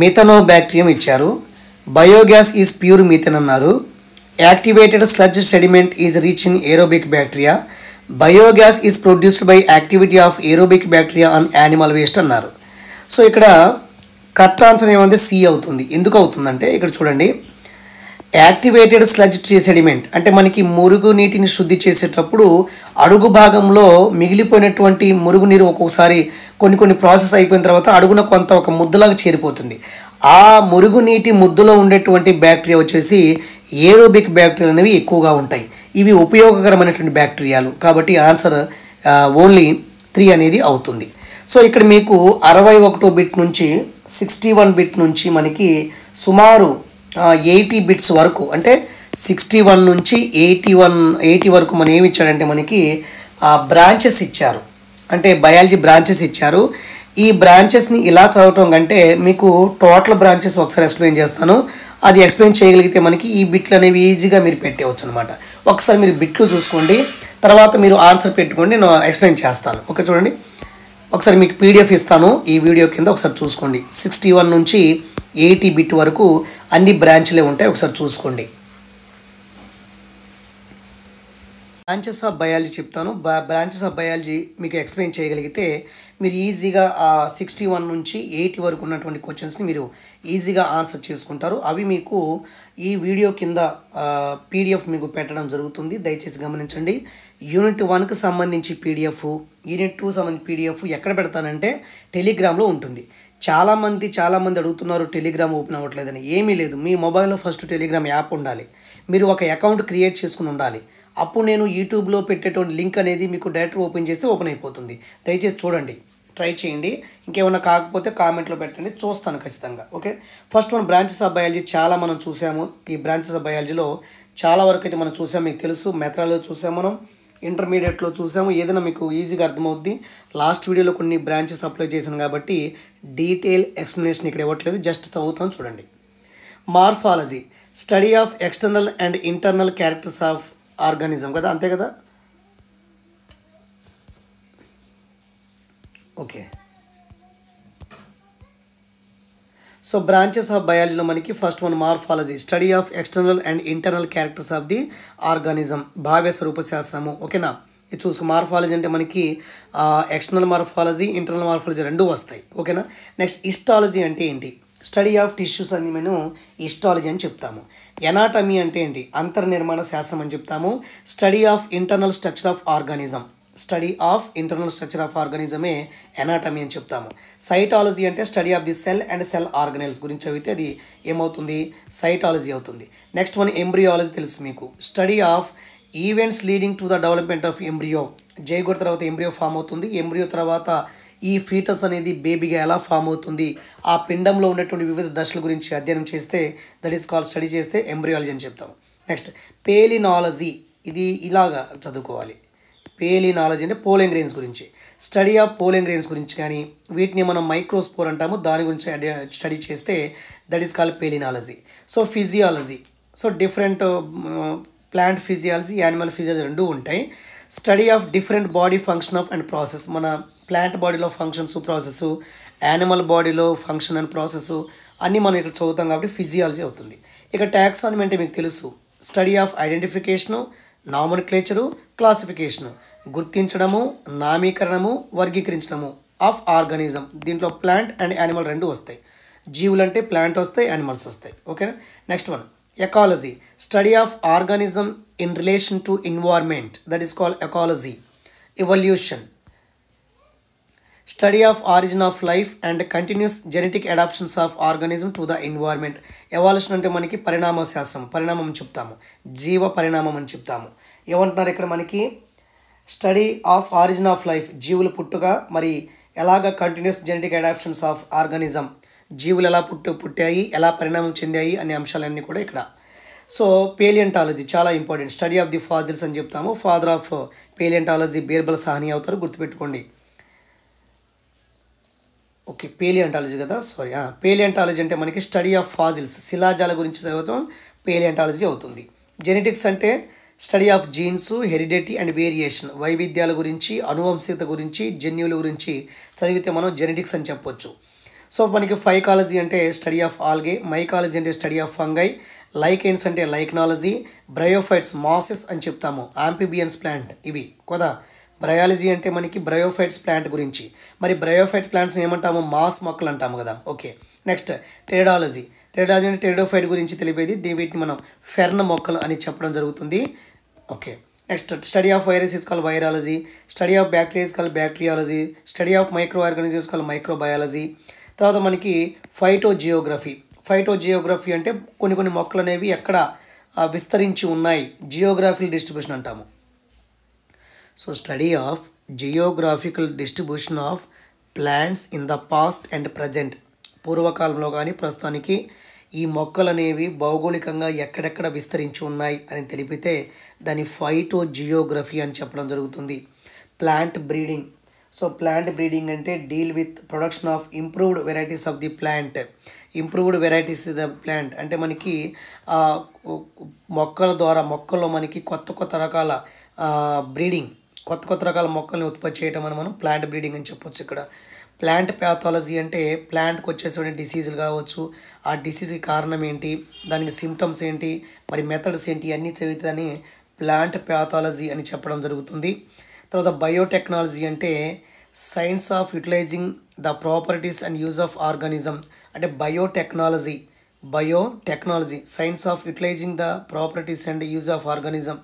A: మిథనో బ్యాక్టీరియం ఇచ్చారు, బయోగ్యాస్ ఈజ్ ప్యూర్ మీథేన్ అన్నారు, activated sludge sediment is rich in aerobic bacteria, biogas is produced by activity of aerobic bacteria on animal waste అన్నారు. సో ఇక్కడ కరెక్ట్ ఆన్సర్ ఏమంటే సి అవుతుంది. ఎందుకు అవుతుందంటే ఇక్కడ చూడండి, యాక్టివేటెడ్ స్లడ్జ్ సెడిమెంట్ అంటే మనకి మురుగునీటిని శుద్ధి చేసేటప్పుడు అడుగు భాగంలో మిగిలిపోయినటువంటి మురుగునీరు ఒక్కొక్కసారి కొన్ని ప్రాసెస్ అయిపోయిన తర్వాత అడుగున కొంత ఒక ముద్దలాగా చేరిపోతుంది. ఆ మురుగునీటి ముద్దలో ఉండేటువంటి బ్యాక్టీరియా వచ్చేసి ఏరోబిక్ బ్యాక్టీరియా అనేవి ఎక్కువగా ఉంటాయి. ఇవి ఉపయోగకరమైనటువంటి బ్యాక్టీరియాలు. కాబట్టి ఆన్సర్ ఓన్లీ 3 అనేది అవుతుంది. సో ఇక్కడ మీకు 61 బిట్ నుంచి 61 బిట్ నుంచి మనకి సుమారు 80 బిట్స్ వరకు, అంటే 61 నుంచి 80 వరకు మనం ఏమి ఇచ్చాడంటే మనకి బ్రాంచెస్ ఇచ్చారు, అంటే బయాలజీ బ్రాంచెస్ ఇచ్చారు. ఈ బ్రాంచెస్ని ఇలా చదవటం కంటే మీకు టోటల్ బ్రాంచెస్ ఒకసారి ఎక్స్ప్లెయిన్ చేస్తాను. అది ఎక్స్ప్లెయిన్ చేయగలిగితే మనకి ఈ బిట్లు అనేవి ఈజీగా మీరు పెట్టేవచ్చు అనమాట. ఒకసారి మీరు బిట్లు చూసుకోండి, తర్వాత మీరు ఆన్సర్ పెట్టుకోండి, నేను ఎక్స్ప్లెయిన్ చేస్తాను. ఓకే, చూడండి ఒకసారి మీకు పీడిఎఫ్ ఇస్తాను ఈ వీడియో కింద, ఒకసారి చూసుకోండి. 61 నుంచి 80 బిట్ వరకు అన్ని బ్రాంచ్లే ఉంటాయి, ఒకసారి చూసుకోండి. బ్రాంచెస్ ఆఫ్ బయాలజీ చెప్తాను. బ్రాంచెస్ ఆఫ్ బయాలజీ మీకు ఎక్స్ప్లెయిన్ చేయగలిగితే మీరు ఈజీగా 61 నుంచి 80 వరకు ఉన్నటువంటి క్వశ్చన్స్ని మీరు ఈజీగా ఆన్సర్ చేసుకుంటారు. అవి మీకు ఈ వీడియో కింద పీడిఎఫ్ మీకు పెట్టడం జరుగుతుంది, దయచేసి గమనించండి. యూనిట్ 1కి సంబంధించి పీడిఎఫ్, యూనిట్ 2 సంబంధించి పీడిఎఫ్ ఎక్కడ పెడతానంటే టెలిగ్రామ్లో ఉంటుంది. చాలామంది అడుగుతున్నారు టెలిగ్రామ్ ఓపెన్ అవ్వట్లేదని. ఏమీ లేదు, మీ మొబైల్లో ఫస్ట్ టెలిగ్రామ్ యాప్ ఉండాలి, మీరు ఒక అకౌంట్ క్రియేట్ చేసుకుని ఉండాలి. అప్పుడు నేను యూట్యూబ్లో పెట్టేటువంటి లింక్ అనేది మీకు డైరెక్ట్ ఓపెన్ చేస్తే ఓపెన్ అయిపోతుంది. దయచేసి చూడండి, ట్రై చేయండి. ఇంకేమైనా కాకపోతే కామెంట్లో పెట్టండి, చూస్తాను ఖచ్చితంగా. Okay, first one branches of biology చాలా మనం చూసాము. ఈ బ్రాంచెస్ ఆఫ్ బయాలజీలో చాలా వరకు అయితే మనం చూసాము, మీకు తెలుసు. మెథడాలజీలో చూసాము, మనం ఇంటర్మీడియట్లో చూసాము. ఏదైనా మీకు ఈజీగా అర్థమవుద్ది. లాస్ట్ వీడియోలో కొన్ని బ్రాంచెస్ అప్లై చేశాను కాబట్టి డీటెయిల్ ఎక్స్ప్లెనేషన్ ఇక్కడ ఇవ్వట్లేదు, జస్ట్ చదువుతాను చూడండి. Morphology, study of external and internal characters of organism కదా, అంతే కదా. ఓకే, సో బ్రాంచెస్ ఆఫ్ బయాలజీలో మనకి first one morphology, study of external and internal characters of the organism, భావ్య స్వరూప శాస్త్రము. ఓకేనా, ఇది చూసుకో. మార్ఫాలజీ అంటే మనకి ఎక్స్టర్నల్ మార్ఫాలజీ, ఇంటర్నల్ మార్ఫాలజీ రెండు వస్తాయి. ఓకేనా, నెక్స్ట్ హిస్టాలజీ అంటే ఏంటి, స్టడీ ఆఫ్ టిష్యూస్ అని మనం హిస్టాలజీ అని చెప్తాము. ఎనాటమీ అంటే ఏంటి, అంతర్నిర్మాణ శాస్త్రం అని చెప్తాము. Study of internal structure of organism, study of internal structure of ఆర్గానిజమే ఎనాటమీ అని చెప్తాము. సైటాలజీ అంటే study of the cell and cell organelles గురించి అయితే అది ఏమవుతుంది, సైటాలజీ అవుతుంది. నెక్స్ట్ వన్ ఎంబ్రియాలజీ తెలుసు మీకు, study of events leading to the development of embryo. Zygote తర్వాత ఎంబ్రియో ఫామ్ అవుతుంది, ఎంబ్రియో తర్వాత ఈ ఫీటస్ అనేది బేబీగా ఎలా ఫామ్ అవుతుంది, ఆ పిండంలో ఉన్నటువంటి వివిధ దశల గురించి అధ్యయనం చేస్తే దట్ ఈస్ కాల్డ్, స్టడీ చేస్తే ఎంబ్రియాలజీ అని చెప్తాము. నెక్స్ట్ పేలినాలజీ, ఇది ఇలాగా చదువుకోవాలి. పేలినాలజీ అంటే పోలెన్ గ్రెయిన్స్ గురించి, స్టడీ ఆఫ్ పోలెన్ గ్రెయిన్స్ గురించి, కానీ వీటిని మనం మైక్రోస్పోర్ అంటాము, దాని గురించి స్టడీ చేస్తే that is called palynology. So physiology, so different plant physiology, animal physiology రెండు ఉంటాయి. Study of different body function of and process, మన ప్లాంట్ బాడీలో ఫంక్షన్స్ ప్రాసెస్, యానిమల్ బాడీలో ఫంక్షన్ అండ్ ప్రాసెస్ అన్నీ మనం ఇక్కడ చదువుతాం కాబట్టి ఫిజియాలజీ అవుతుంది. ఇక టాక్సానమీ అంటే మీకు తెలుసు, study of identification, nomenclature, classification, గుర్తించడము, నామీకరణము, వర్గీకరించడము ఆఫ్ ఆర్గానిజం. దీంట్లో ప్లాంట్ అండ్ యానిమల్ రెండు వస్తాయి. జీవులు అంటే ప్లాంట్ వస్తాయి, యానిమల్స్ వస్తాయి. ఓకేనా, next one ecology, study of organism in relation to environment, that is called ecology. Evolution, study of origin of life and continuous genetic adaptations of organism to the environment. Evolution అంటే మనకి పరిణామ శాస్త్రం, పరిణామం అని చెప్తాము, జీవ పరిణామం అని చెప్తాము. ఏమంటున్నారు ఇక్కడ మనకి, study of origin of life, జీవులు పుట్టుక, మరి ఎలాగ continuous genetic adaptations of organism, జీవులు ఎలా పుట్టాయి, ఎలా పరిణామం చెందాయి అనే అంశాలన్నీ కూడా ఇక్కడ. సో పేలియంటాలజీ చాలా important, study of the fossils అని చెప్తాము. Father of palaeontology Birbal Sahni అవుతారు, గుర్తుపెట్టుకోండి. ఓకే, పేలియంటాలజీ కదా, సారీ. పేలియంటాలజీ అంటే మనకి స్టడీ ఆఫ్ ఫాజిల్స్, శిలాజాల గురించి చదవటం పేలియంటాలజీ అవుతుంది. జెనెటిక్స్ అంటే study of genes, heredity and variation, వైవిధ్యాల గురించి, అనువంశికత గురించి, జన్యువుల గురించి చదివితే మనం జెనెటిక్స్ అని చెప్పొచ్చు. సో మనకి ఫైకాలజీ అంటే స్టడీ ఆఫ్ ఆల్గే, మైకాలజీ అంటే స్టడీ ఆఫ్ ఫంగై, లైకెన్స్ అంటే లైక్నాలజీ, బ్రయోఫైట్స్ మాసెస్ అని చెప్తాము, ఆంఫిబియన్స్ ప్లాంట్ ఇవి కదా. బ్రయాలజీ అంటే మనకి బ్రయోఫైట్స్ ప్లాంట్ గురించి, మరి బ్రయోఫైట్ ప్లాంట్స్ని ఏమంటాము, మాస్ మొక్కలు అంటాము కదా. ఓకే, నెక్స్ట్ టెరడాలజీ, టెరిడాలజీ అంటే టెరిడోఫైట్ గురించి తెలిపేది. వీటిని మనం ఫెర్న్ మొక్కలు అని చెప్పడం జరుగుతుంది. Okay, next study of virus is call virology, study of bacteria is call bacteriology, study of micro organisms call microbiology. తర్వాత మనకి ఫైటోజియోగ్రఫీ. ఫైటోజియోగ్రఫీ అంటే కొన్ని మొక్కలు అనేవి ఎక్కడ విస్తరించి ఉన్నాయి, జియోగ్రాఫికల్ డిస్ట్రిబ్యూషన్ అంటాము. So study of geographical distribution of plants in the past and present. పూర్వకాలంలో కానీ ప్రస్తుతానికి ఈ మొక్కలు అనేవి భౌగోళికంగా ఎక్కడెక్కడ విస్తరించి ఉన్నాయి అని తెలిపితే దాని ఫైటోజియోగ్రఫీ అని చెప్పడం జరుగుతుంది. Plant breeding. So plant breeding అంటే deal with production of improved varieties of the plant. Improved varieties the plant అంటే మనకి మొక్కల ద్వారా మొక్కల్లో మనకి కొత్త రకాల బ్రీడింగ్, కొత్త రకాల మొక్కల్ని ఉత్పత్తి చేయడం అని మనం ప్లాంట్ బ్రీడింగ్ అని చెప్పొచ్చు. ఇక్కడ ప్లాంట్ ప్యాథాలజీ అంటే ప్లాంట్కి వచ్చేటువంటి డిసీజులు కావచ్చు, ఆ డిసీజ్కి కారణం ఏంటి, దానికి సిమ్టమ్స్ ఏంటి, మరి మెథడ్స్ ఏంటి అన్నీ చదివితేనే ప్లాంట్ ప్యాథాలజీ అని చెప్పడం జరుగుతుంది. తర్వాత బయోటెక్నాలజీ అంటే science of utilising the properties and use of organism. అంటే biotechnology science of utilising the properties and use of organism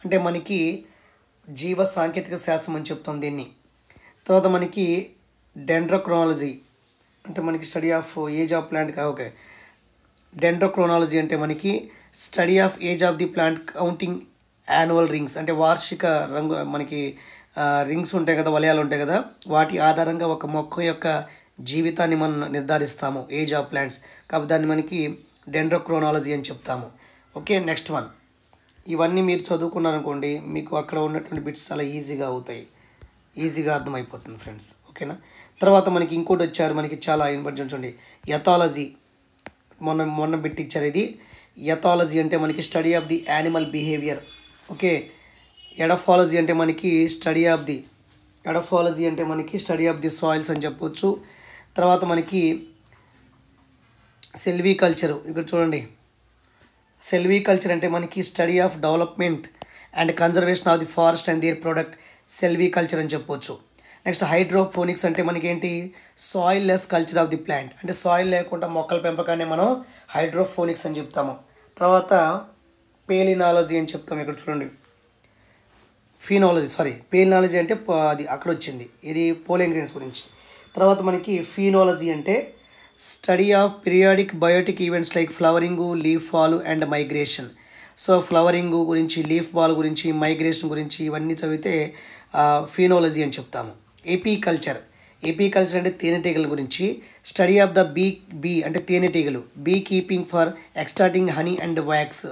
A: అంటే మనకి జీవ సాంకేతిక శాస్త్రం అని చెప్తాం దీన్ని. తర్వాత మనకి డెండ్రోక్రోనాలజీ అంటే మనకి study of age of plant. Okay, dendrochronology అంటే మనకి study of age of the plant counting annual rings. అంటే వార్షిక రంగు మనకి రింగ్స్ ఉంటాయి కదా, వలయాలు ఉంటాయి కదా, వాటి ఆధారంగా ఒక మొక్క యొక్క జీవితాన్ని మనం నిర్ధారిస్తాము, ఏజ్ ఆఫ్ ప్లాంట్స్. కాబట్టి దాన్ని మనకి డెండ్రోక్రోనాలజీ అని చెప్తాము. Okay, next one. ఇవన్నీ మీరు చదువుకున్నారనుకోండి, మీకు అక్కడ ఉన్నటువంటి బిట్స్ చాలా ఈజీగా అర్థమైపోతుంది ఫ్రెండ్స్. ఓకేనా. తర్వాత మనకి ఇంకోటి వచ్చారు, మనకి చాలా ఇంపార్టెంట్ చూడండి, ఎథాలజీ. మొన్న బిట్ ఇచ్చారు ఇది. ఎథాలజీ అంటే మనకి study of the animal behaviour. Okay, edaphology అంటే మనకి స్టడీ ఆఫ్ ది సాయిల్స్ అని చెప్పొచ్చు. తర్వాత మనకి సెల్వికల్చర్. ఇక్కడ చూడండి, సెల్వికల్చర్ అంటే మనకి study of development and conservation of the forest and their product, silviculture అని చెప్పొచ్చు. నెక్స్ట్ హైడ్రోపోనిక్స్ అంటే మనకి ఏంటి, soilless culture of the plant. అంటే సాయిల్ లేకుండా మొక్కల పెంపకాన్ని మనం హైడ్రోపోనిక్స్ అని చెప్తాము. తర్వాత పేలినాలజీ అని చెప్తాము. ఇక్కడ చూడండి, పేలినాలజీ అంటే అది అక్కడ వచ్చింది, ఇది పోలెంగ్రెన్స్ గురించి. తర్వాత మనకి ఫీనాలజీ అంటే study of periodic biotic events like flowering, leaf fall and migration. So flowering గురించి, లీఫ్ ఫాల్ గురించి, మైగ్రేషన్ గురించి ఇవన్నీ చదివితే ఫీనాలజీ అని చెప్తాము. ఎపికల్చర్ అంటే తేనెటీగల గురించి. స్టడీ ఆఫ్ ద బీ అంటే తేనెటీగలు, be keeping for extracting honey and wax.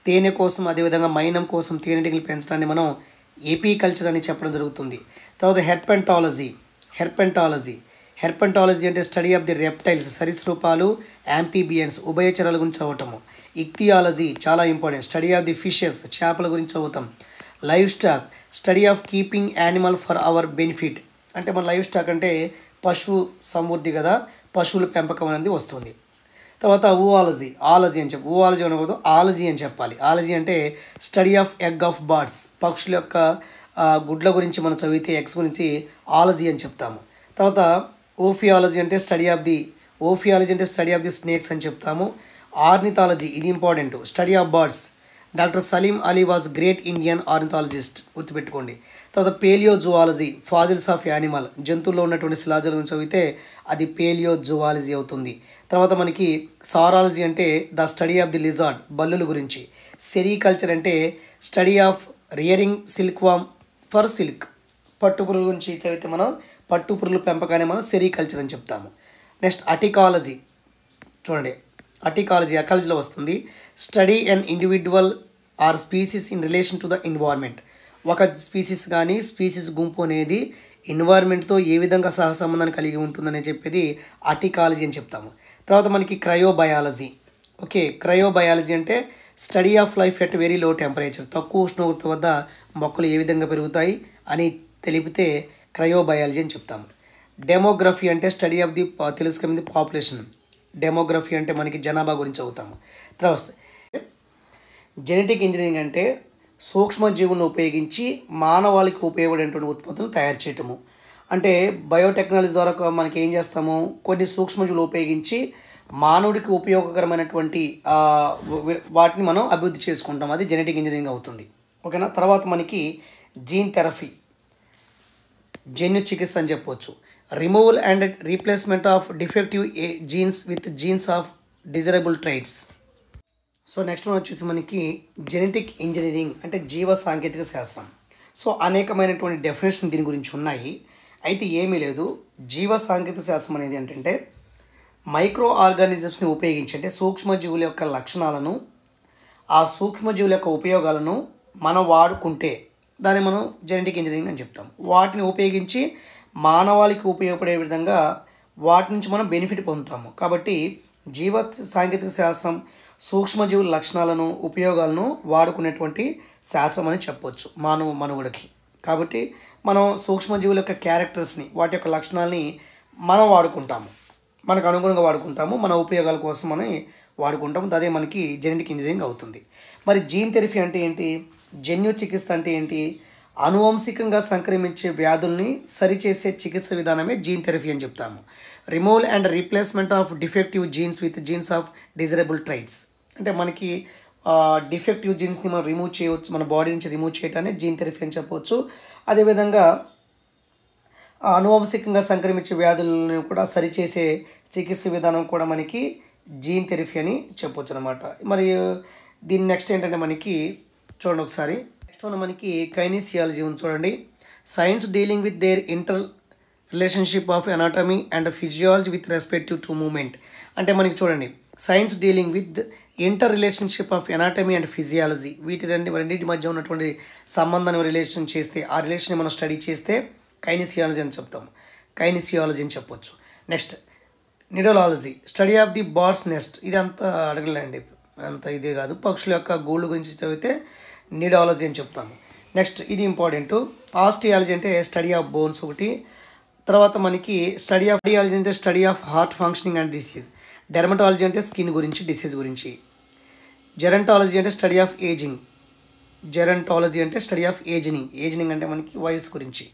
A: తేనె కోసం అదేవిధంగా మైనం కోసం తేనెటీగలు పెంచడాన్ని మనం ఎపికల్చర్ అని చెప్పడం జరుగుతుంది. తర్వాత హెర్పెంటాలజీ అంటే స్టడీ ఆఫ్ ది రెప్టైల్స్, సరీసృపాలు, యాంఫీబియన్స్, ఉభయచరాల గురించి చదవటము. ఇక్తియాలజీ చాలా important, study of the fishes, చేపల గురించి చదువుతాం. Live stock, study of keeping animal for hour benefit. అంటే మన లైవ్ స్టాక్ అంటే పశువు సమృద్ధి కదా, పశువుల పెంపకం అనేది వస్తుంది. తర్వాత ఊఆలజీ అనకూడదు, ఆలజీ అని చెప్పాలి. ఆలజీ అంటే study of egg of birds, పక్షుల యొక్క గుడ్ల గురించి మనం చదివితే ఎగ్స్ గురించి ఆలజీ అని చెప్తాము. తర్వాత ఓఫియాలజీ అంటే స్టడీ ఆఫ్ ది స్నేక్స్ అని చెప్తాము. ఆర్నిథాలజీ, ఇది important, study of birds. Doctor Salim Ali was great Indian ornithologist, గుర్తుపెట్టుకోండి. తర్వాత పేలియోజువాలజీ, ఫాజిల్స్ ఆఫ్ యానిమల్, జంతువుల్లో ఉన్నటువంటి శిలాజాల గురించి చదివితే అది పేలియోజువాలజీ అవుతుంది. తర్వాత మనకి సారాలజీ అంటే the study of the lizard, బల్లుల గురించి. సెరికల్చర్ అంటే study of rearing silk worm for silk, పట్టుపురుగుల గురించి చదివితే మనం పట్టుపురుగుల పెంపకాన్ని మనం సెరికల్చర్ అని చెప్తాము. నెక్స్ట్ అటికాలజీ చూడండి, అకాలజీలో వస్తుంది. Study and individual or species in relation to the environment. ఒక స్పీసీస్ కానీ స్పీసీస్ గుంపు అనేది ఎన్వైర్న్మెంట్తో ఏ విధంగా సహసంబంధాన్ని కలిగి ఉంటుందని చెప్పేది అటికాలజీ అని చెప్తాము. తర్వాత మనకి క్రయోబయాలజీ. క్రయోబయాలజీ అంటే study of life at very low temperature, తక్కువ ఉష్ణోగ్రత వద్ద మొక్కలు ఏ విధంగా పెరుగుతాయి అని తెలిపితే క్రయోబయాలజీ అని చెప్తాము. డెమోగ్రఫీ అంటే స్టడీ ఆఫ్ ది తెలుసుకునేది పాపులేషన్. డెమోగ్రఫీ అంటే మనకి జనాభా గురించి చదువుతాము. తర్వాత జెనెటిక్ ఇంజనీరింగ్ అంటే సూక్ష్మజీవులను ఉపయోగించి మానవాళికి ఉపయోగపడేటువంటి ఉత్పత్తులు తయారు చేయటము. అంటే బయోటెక్నాలజీ ద్వారా మనకి ఏం చేస్తాము, కొన్ని సూక్ష్మజీవులు ఉపయోగించి మానవుడికి ఉపయోగకరమైనటువంటి వాటిని మనం అభివృద్ధి చేసుకుంటాం, అది జెనెటిక్ ఇంజనీరింగ్ అవుతుంది. ఓకేనా. తర్వాత మనకి జీన్ థెరపీ, జన్యు చికిత్స అని చెప్పవచ్చు. Removal and replacement of defective genes with genes of desirable traits. So next one వచ్చేసి మనకి జెనెటిక్ ఇంజనీరింగ్ అంటే జీవ సాంకేతిక శాస్త్రం. సో అనేకమైనటువంటి డెఫినేషన్ దీని గురించి ఉన్నాయి. అయితే ఏమీ లేదు, జీవ సాంకేతిక శాస్త్రం అనేది ఏంటంటే మైక్రో ఆర్గానిజమ్స్ని ఉపయోగించి, అంటే సూక్ష్మజీవుల యొక్క లక్షణాలను, ఆ సూక్ష్మజీవుల యొక్క ఉపయోగాలను మనం వాడుకుంటే దాన్ని మనం జెనెటిక్ ఇంజనీరింగ్ అని చెప్తాం. వాటిని ఉపయోగించి మానవాళికి ఉపయోగపడే విధంగా వాటి నుంచి మనం బెనిఫిట్ పొందుతాము. కాబట్టి జీవ సాంకేతిక శాస్త్రం సూక్ష్మజీవుల లక్షణాలను, ఉపయోగాలను వాడుకునేటువంటి శాస్త్రం అని చెప్పవచ్చు మానవ మనుగడకి. కాబట్టి మనం సూక్ష్మజీవుల యొక్క క్యారెక్టర్స్ని, వాటి యొక్క లక్షణాలని మనం వాడుకుంటాము, మనకు అనుగుణంగా వాడుకుంటాము, మన ఉపయోగాల కోసం మనం వాడుకుంటాము. అదే మనకి జెనెటిక్ ఇంజనీరింగ్ అవుతుంది. మరి జీన్ థెరపీ అంటే ఏంటి, జన్యు చికిత్స అంటే ఏంటి, అనువంశికంగా సంక్రమించే వ్యాధుల్ని సరిచేసే చికిత్స విధానమే జీన్ థెరపీ అని చెప్తాము. Removal and replacement of defective genes with genes of desirable traits, అంటే మనకి డిఫెక్టివ్ జీన్స్ని మనం రిమూవ్ చేయవచ్చు, మన బాడీ నుంచి రిమూవ్ చేయటాన్ని జీన్ థెరపీ అని చెప్పవచ్చు. అదేవిధంగా అనువంశికంగా సంక్రమించే వ్యాధులను కూడా సరిచేసే చికిత్స విధానం కూడా మనకి జీన్ థెరపీ అని చెప్పొచ్చు అనమాట. మరి దీని నెక్స్ట్ ఏంటంటే మనకి చూడండి ఒకసారి, నెక్స్ట్ వన్ మనకి కైనీసియాలజీ ఉంది చూడండి. Science dealing with their interrelationship of anatomy and physiology with respective to movement. అంటే మనకి చూడండి, science dealing with interrelationship of anatomy and physiology, రెండింటి మధ్య ఉన్నటువంటి సంబంధాన్ని రిలేషన్ చేస్తే, ఆ రిలేషన్ మనం స్టడీ చేస్తే కైనీసియాలజీ అని చెప్తాము, కైనీసియాలజీ అని చెప్పొచ్చు. Next nidology, study of the birds nest. ఇది అంత అడగలేండి, అంత ఇదే కాదు, పక్షుల యొక్క గూళ్ళు గురించి చదివితే నిడాలజీ అని చెప్తాము. నెక్స్ట్ ఇది ఇంపార్టెంట్, ఆస్టియాలజీ అంటే స్టడీ ఆఫ్ బోన్స్ ఒకటి. తర్వాత మనకి స్టడీ ఆఫ్ డియాలజీ అంటే study of heart functioning and disease. Dermatology అంటే స్కిన్ గురించి, డిసీజ్ గురించి. జెరంటాలజీ అంటే స్టడీ ఆఫ్ ఏజింగ్, జెరంటాలజీ అంటే స్టడీ ఆఫ్ ఏజింగ్, ఏజింగ్ అంటే మనకి వయసు గురించి.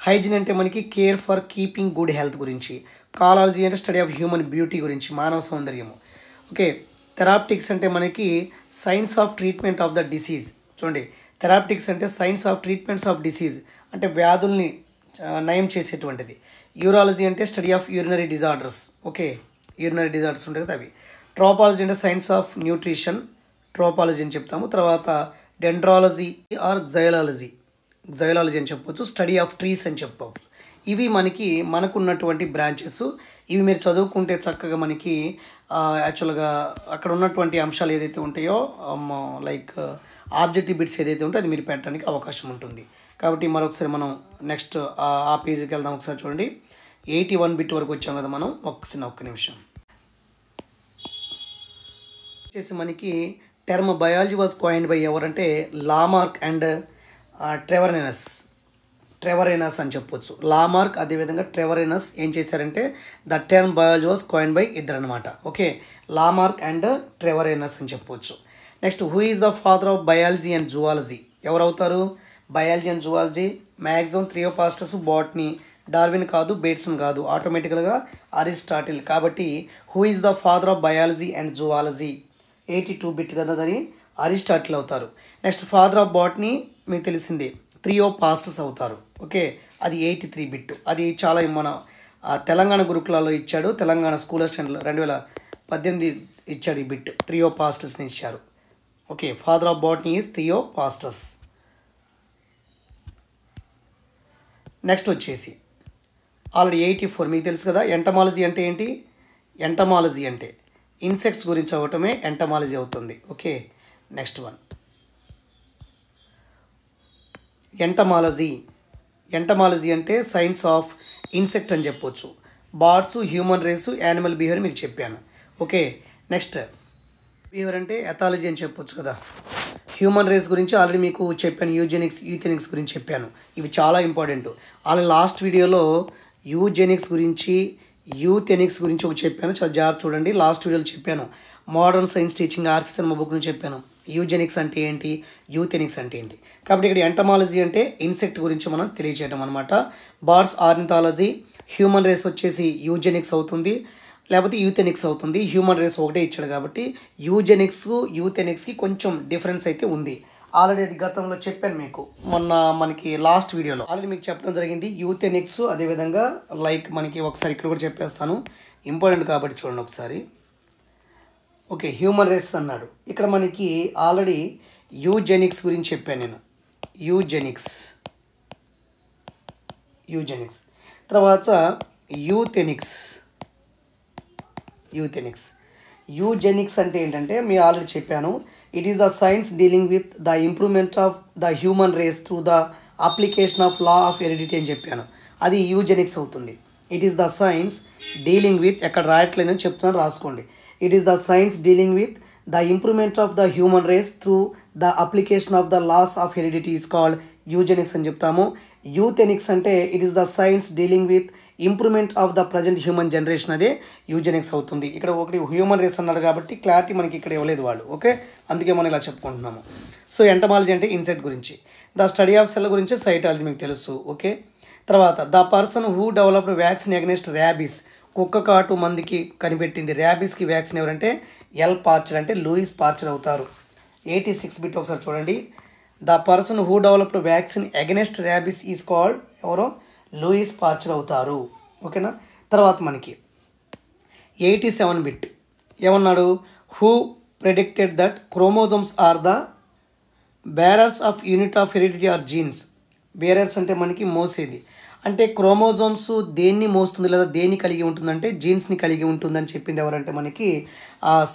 A: హైజీన్ అంటే మనకి care for keeping good health గురించి. కాలాలజీ అంటే స్టడీ ఆఫ్ హ్యూమన్ బ్యూటీ గురించి, మానవ సౌందర్యము. ఓకే. థెరాప్టిక్స్ అంటే మనకి science of treatment of the disease. చూడండి, థెరాప్టిక్స్ అంటే science of treatments of disease, అంటే వ్యాధుల్ని నయం చేసేటువంటిది. యూరాలజీ అంటే study of urinary disorders. Okay, urinary disorders ఉంటాయి కదా అవి. ట్రోపాలజీ అంటే సైన్స్ ఆఫ్ న్యూట్రిషన్, ట్రోపాలజీ అని చెప్తాము. తర్వాత డెండ్రాలజీ ఆర్ జైలాలజీ, జైలాలజీ అని చెప్పవచ్చు, స్టడీ ఆఫ్ ట్రీస్ అని చెప్పవచ్చు. ఇవి మనకున్నటువంటి బ్రాంచెస్. ఇవి మీరు చదువుకుంటే చక్కగా మనకి యాక్చువల్గా అక్కడ ఉన్నటువంటి అంశాలు ఏదైతే ఉంటాయో, లైక్ ఆబ్జెక్టివ్ బిట్స్ ఏదైతే ఉంటే అది మీరు పెట్టడానికి అవకాశం ఉంటుంది. కాబట్టి మరొకసారి మనం నెక్స్ట్ ఆ పేజీకి వెళ్దాం. ఒకసారి చూడండి, 81 బిట్ వరకు వచ్చాం కదా మనం. ఒక్క నిమిషం వచ్చేసి మనకి term biology was coined by ఎవరంటే లామార్క్ అండ్ ట్రెవరెనస్ అని చెప్పొచ్చు. లామార్క్ అదేవిధంగా ట్రెవరెనస్ ఏం చేశారంటే the term biology was coined by ఇద్దరు అనమాట. ఓకే, లామార్క్ అండ్ ట్రెవరెనస్ అని చెప్పొచ్చు. Next, who is the father of biology and zoology? ఎవరవుతారు? Biology and zoology maximum Theophrastus, botany. Darwin కాదు, బేట్సన్ కాదు, ఆటోమేటికల్గా అరిస్టాటిల్. కాబట్టి who is the father of biology and zoology 82 bit కదా, అది అరిస్టాటిల్ అవుతారు. నెక్స్ట్, ఫాదర్ ఆఫ్ బాట్నీ మీకు తెలిసిందే, థియోపాస్టస్ అవుతారు. ఓకే, అది 83 బిట్. అది చాలా మన తెలంగాణ గురుకులాల్లో ఇచ్చాడు, తెలంగాణ స్కూల్ అసిస్టెంట్లో 2018 ఇచ్చాడు ఈ బిట్, థియోపాస్టస్ని ఇచ్చారు. Okay, father of botany is Theophrastus. Next వచ్చేసి ఆల్రెడీ 84 మీకు తెలుసు కదా. ఎంటమాలజీ అంటే ఏంటి? ఎంటమాలజీ అంటే ఇన్సెక్ట్స్ గురించి అవ్వటమే ఎంటమాలజీ అవుతుంది. ఓకే, నెక్స్ట్ వన్ ఎంటమాలజీ అంటే సైన్స్ ఆఫ్ ఇన్సెక్ట్ అని చెప్పొచ్చు. Birds, human race, animal behaviour మీకు చెప్పాను. ఓకే, నెక్స్ట్ బిహేవియర్ అంటే ఎథాలజీ అని చెప్పొచ్చు కదా. హ్యూమన్ రేస్ గురించి ఆల్రెడీ మీకు చెప్పాను, యూథెనిక్స్ గురించి చెప్పాను. ఇవి చాలా ఇంపార్టెంట్. ఆల్రెడీ లాస్ట్ వీడియోలో యూజెనిక్స్ గురించి, యూథెనిక్స్ గురించి ఒక చెప్పాను, చాలా జాగ్రత్త చూడండి. లాస్ట్ వీడియోలో చెప్పాను, మోడర్న్ సైన్స్ టీచింగ్ ఆర్సిఎస్ అనే బుక్ నుంచి చెప్పాను యూజెనిక్స్ అంటే ఏంటి, యూథెనిక్స్ అంటే ఏంటి. కాబట్టి ఇక్కడ ఎంటమాలజీ అంటే ఇన్సెక్ట్ గురించి మనం తెలియజేయడం అనమాట. బర్డ్స్ ఆర్నిథాలజీ, హ్యూమన్ రేస్ వచ్చేసి యూజెనిక్స్ అవుతుంది. లేకపోతే యూథెనిక్స్ అవుతుంది. హ్యూమన్ రేస్ ఒకటే ఇచ్చాడు కాబట్టి యూథెనిక్స్కి కొంచెం డిఫరెన్స్ అయితే ఉంది. ఆల్రెడీ అది గతంలో చెప్పాను మీకు, మొన్న మనకి లాస్ట్ వీడియోలో ఆల్రెడీ మీకు చెప్పడం జరిగింది. యూథెనిక్స్ అదేవిధంగా లైక్ మనకి ఒకసారి ఇక్కడ కూడా చెప్పేస్తాను, ఇంపార్టెంట్ కాబట్టి చూడండి ఒకసారి. ఓకే, హ్యూమన్ రేస్ అన్నాడు. ఇక్కడ మనకి ఆల్రెడీ యూజెనిక్స్ గురించి చెప్పాను నేను. యూజెనిక్స్ తర్వాత యూథెనిక్స్ అంటే ఏంటంటే మీరు ఆల్రెడీ చెప్పాను, it is the science dealing with the improvement of the human race through the application of law of heredity అని చెప్పాను. అది యూజెనిక్స్ అవుతుంది. It is the science dealing with, ఎక్కడ రాయట్లేదని చెప్తున్నాను రాసుకోండి. It is the science dealing with the improvement of the human race through the application of the laws of heredity is called eugenics అని చెప్తాము. యూథెనిక్స్ అంటే it is the science dealing with improvement of the present human generation, అదే యూజెనిక్స్ అవుతుంది. ఇక్కడ ఒకటి హ్యూమన్ రేస్ అన్నాడు కాబట్టి క్లారిటీ మనకి ఇక్కడ ఇవ్వలేదు వాళ్ళు. ఓకే, అందుకే మనం ఇలా చెప్పుకుంటున్నాము. సో ఎంటమాలజీ అంటే ఇన్సెక్ట్ గురించి, ద స్టడీ ఆఫ్ సెల్ గురించి సైటాలజీ మీకు తెలుసు. ఓకే, తర్వాత the person who developed vaccine against rabies, కుక్క కాటు మందికి కనిపెట్టింది. ర్యాబీస్కి వ్యాక్సిన్ ఎవరంటే ఎల్ పార్చర్ అంటే లూయిస్ పార్చర్ అవుతారు. 86 బిట్ ఒకసారి చూడండి. The person who developed vaccine against rabies is called ఎవరో లూయిస్ పార్చర్ అవుతారు. ఓకేనా, తర్వాత మనకి 87 బిట్ ఏమన్నాడు, who predicted that chromosomes are the bearers of unit of heredity or genes. Bearers అంటే మనకి మోసేది, అంటే క్రోమోజోమ్స్ దేన్ని మోస్తుంది లేదా దేన్ని కలిగి ఉంటుందంటే జీన్స్ని కలిగి ఉంటుందని చెప్పింది ఎవరంటే మనకి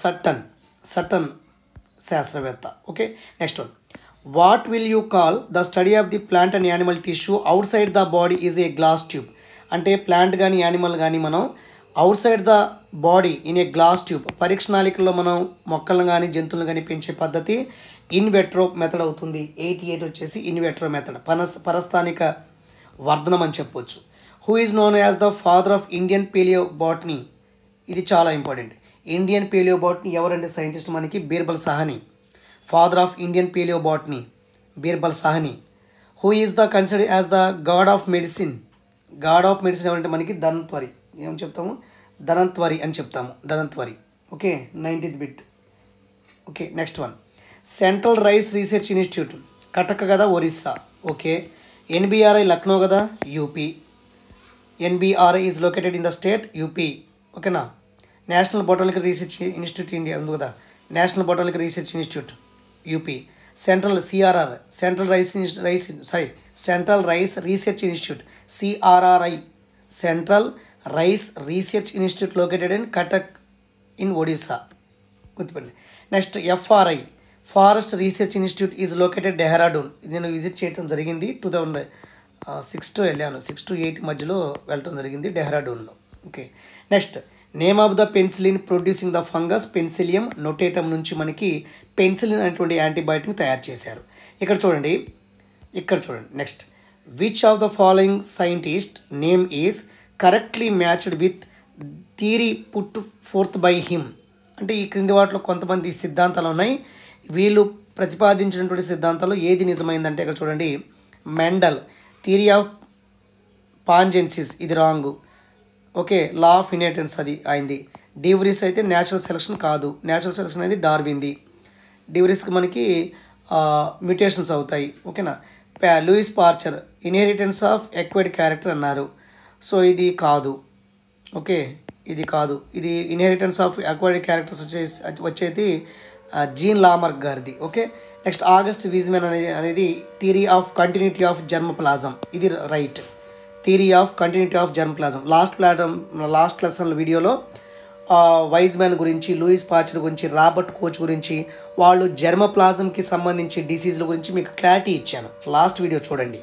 A: సటన్ శాస్త్రవేత్త. Okay, next one, what will you call the study of the plant and animal tissue outside the body is a glass tube. అంటే ప్లాంట్ కానీ యానిమల్ కానీ మనం outside the body in a glass tube, పరీక్షణాళికల్లో మనం మొక్కలను కానీ జంతువులను కానీ పెంచే పద్ధతి ఇన్వెట్రో మెథడ్ అవుతుంది. 88 వచ్చేసి ఇన్వెట్రో మెథడ్, పరస్థానిక వర్ధనం అని చెప్పొచ్చు. Who is known as the father of Indian palaeobotany, ఇది చాలా ఇంపార్టెంట్. ఇండియన్ పేలియోబాటనీ ఎవరంటే సైంటిస్ట్ మనకి Birbal Sahni, father of Indian palaeobotany Birbal Sahni. Who is the considered as the god of medicine ఎవరంటే మనకి ధన్వంతరి. ఏం చెప్తాము, ధన్వంతరి అని చెప్తాము, Dhanvantari. Okay, 90th bit. Okay, next one, central rice research institute Cuttack కదా, ఒరిస్సా. ఓకే, ఎన్బిఆర్ఐ లక్నో కదా, UP. NBRI is located in the state UP. ఓకేనా, national botanical research institute India ఉంది కదా, national botanical research institute UP. Central CRR central rice research institute CRRI, central rice research institute located in Cuttack in Odisha, గుర్తుపెట్టండి. Next FRI forest research institute is located Dehradun. నేను విజిట్ చేయడం జరిగింది 2006 వెళ్ళాను, 6 to 8 మధ్యలో వెళ్ళటం జరిగింది డెహ్రాడూన్లో. Okay, next name of the penicillin producing the fungus Penicillium notatum నుంచి మనకి పెన్సిలిన్ అనేటువంటి యాంటీబయాటిక్ని తయారు చేశారు. ఇక్కడ చూడండి. Next, which of the following scientist name is correctly matched with theory put forth by him. అంటే ఈ క్రింది వాటిలో కొంతమంది సిద్ధాంతాలు ఉన్నాయి, వీళ్ళు ప్రతిపాదించినటువంటి సిద్ధాంతాలు ఏది నిజమైందంటే ఇక్కడ చూడండి. మెండల్ థియరీ ఆఫ్ పాంజెన్సిస్, ఇది wrong. Okay, law of inheritance అది అయింది. డివ్రీస్ అయితే న్యాచురల్ సెలక్షన్ కాదు, న్యాచురల్ సెలక్షన్ అనేది డార్విన్ది. డివ్రీస్కి మనకి మ్యూటేషన్స్ అవుతాయి. ఓకేనా, Louis Pasteur inheritance of acquired character అన్నారు. సో ఇది కాదు. ఓకే, ఇది కాదు, ఇది ఇన్హెరిటెన్స్ ఆఫ్ ఎక్వైర్డ్ క్యారెక్టర్స్ వచ్చేది జీన్ లామర్క్ గారిది. ఓకే, నెక్స్ట్ ఆగస్ట్ వీజ్మెన్ అనేది theory of continuity of germplasm, ఇది right. Theory of continuity of germplasm last lesson వీడియోలో వైజ్మ్యాన్ గురించి, లూయిస్ పార్చర్ గురించి, రాబర్ట్ కోచ్ గురించి, వాళ్ళు జర్మప్లాజంకి సంబంధించి డిసీజ్ల గురించి మీకు క్లారిటీ ఇచ్చాను, లాస్ట్ వీడియో చూడండి.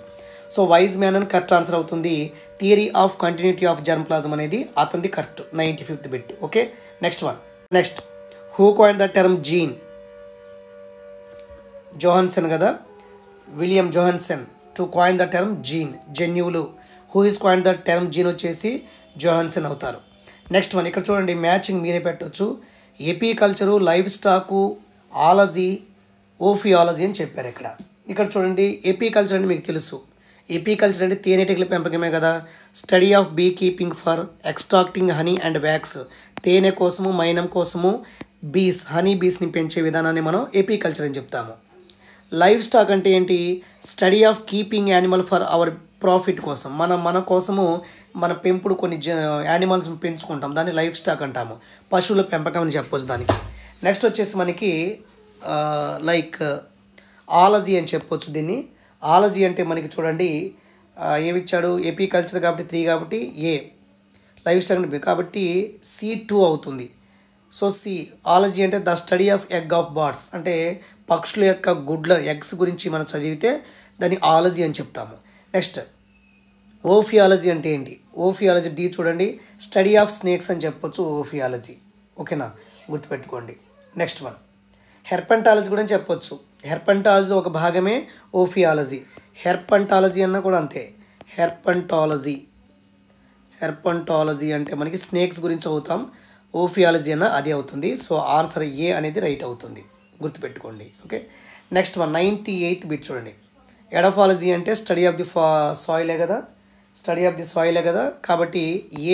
A: సో వైజ్మ్యాన్ అని కరెక్ట్ ఆన్సర్ అవుతుంది. Theory of continuity of germplasm అనేది అతనిది correct, 95th bit. Okay, next one. Next, who coined the term gene? Johannsen కదా, William Johannsen to coin the term gene, జన్యువులు. Who is coin the term gene వచ్చేసి జోహాన్సన్ అవుతారు. నెక్స్ట్ వన్, ఇక్కడ చూడండి, మ్యాచింగ్ మీరే పెట్టవచ్చు. ఎపికల్చరు, లైఫ్ స్టాకు, ఆలజీ, ఓఫియాలజీ అని చెప్పారు. ఇక్కడ చూడండి, ఎపికల్చర్ అంటే మీకు తెలుసు. ఎపికల్చర్ అంటే తేనెటీగల పెంపకమే కదా. Study of be keeping for extracting honey and wax, తేనె కోసము, మైనం కోసము హనీ బీస్ని పెంచే విధానాన్ని మనం ఎపికల్చర్ అని చెప్తాము. లైవ్ స్టాక్ అంటే ఏంటి? Study of keeping animal for hour profit కోసం, మన కోసము మన పెంపుడు కొన్ని యానిమల్స్ పెంచుకుంటాం, దాన్ని లైవ్ స్టాక్ అంటాము. పశువుల పెంపకం అని చెప్పొచ్చు దానికి. నెక్స్ట్ వచ్చేసి మనకి లైక్ ఆలజీ అని చెప్పొచ్చు దీన్ని. ఆలజీ అంటే మనకి చూడండి ఏమిచ్చాడు? ఎపికల్చర్ కాబట్టి 3 కాబట్టి ఏ, లైవ్ స్టాక్ కాబట్టి C2 అవుతుంది. సో ఆలజీ అంటే the study of egg of birds, అంటే పక్షుల యొక్క గుడ్ల ఎగ్స్ గురించి మనం చదివితే దాన్ని ఆలజీ అని చెప్తాము. నెక్స్ట్ ఓఫియాలజీ అంటే ఏంటి? ఓఫియాలజీ డి చూడండి, స్టడీ ఆఫ్ స్నేక్స్ అని చెప్పొచ్చు ఓఫియాలజీ. ఓకేనా, గుర్తుపెట్టుకోండి. నెక్స్ట్ వన్ హెర్పెంటాలజీ కూడా చెప్పొచ్చు. హెర్పెంటాలజీ ఒక భాగమే ఓఫియాలజీ. హెర్పెంటాలజీ అన్న కూడా అంతే. హెర్పెంటాలజీ అంటే మనకి స్నేక్స్ గురించి అవుతాం. ఓఫియాలజీ అన్న అది అవుతుంది. సో ఆన్సర్ ఏ అనేది రైట్ అవుతుంది, గుర్తుపెట్టుకోండి. Okay, next one 98th bit చూడండి. ఎడఫాలజీ అంటే స్టడీ ఆఫ్ ది సాయిలే కదా, స్టడీ ఆఫ్ ది సాయిలే కదా. కాబట్టి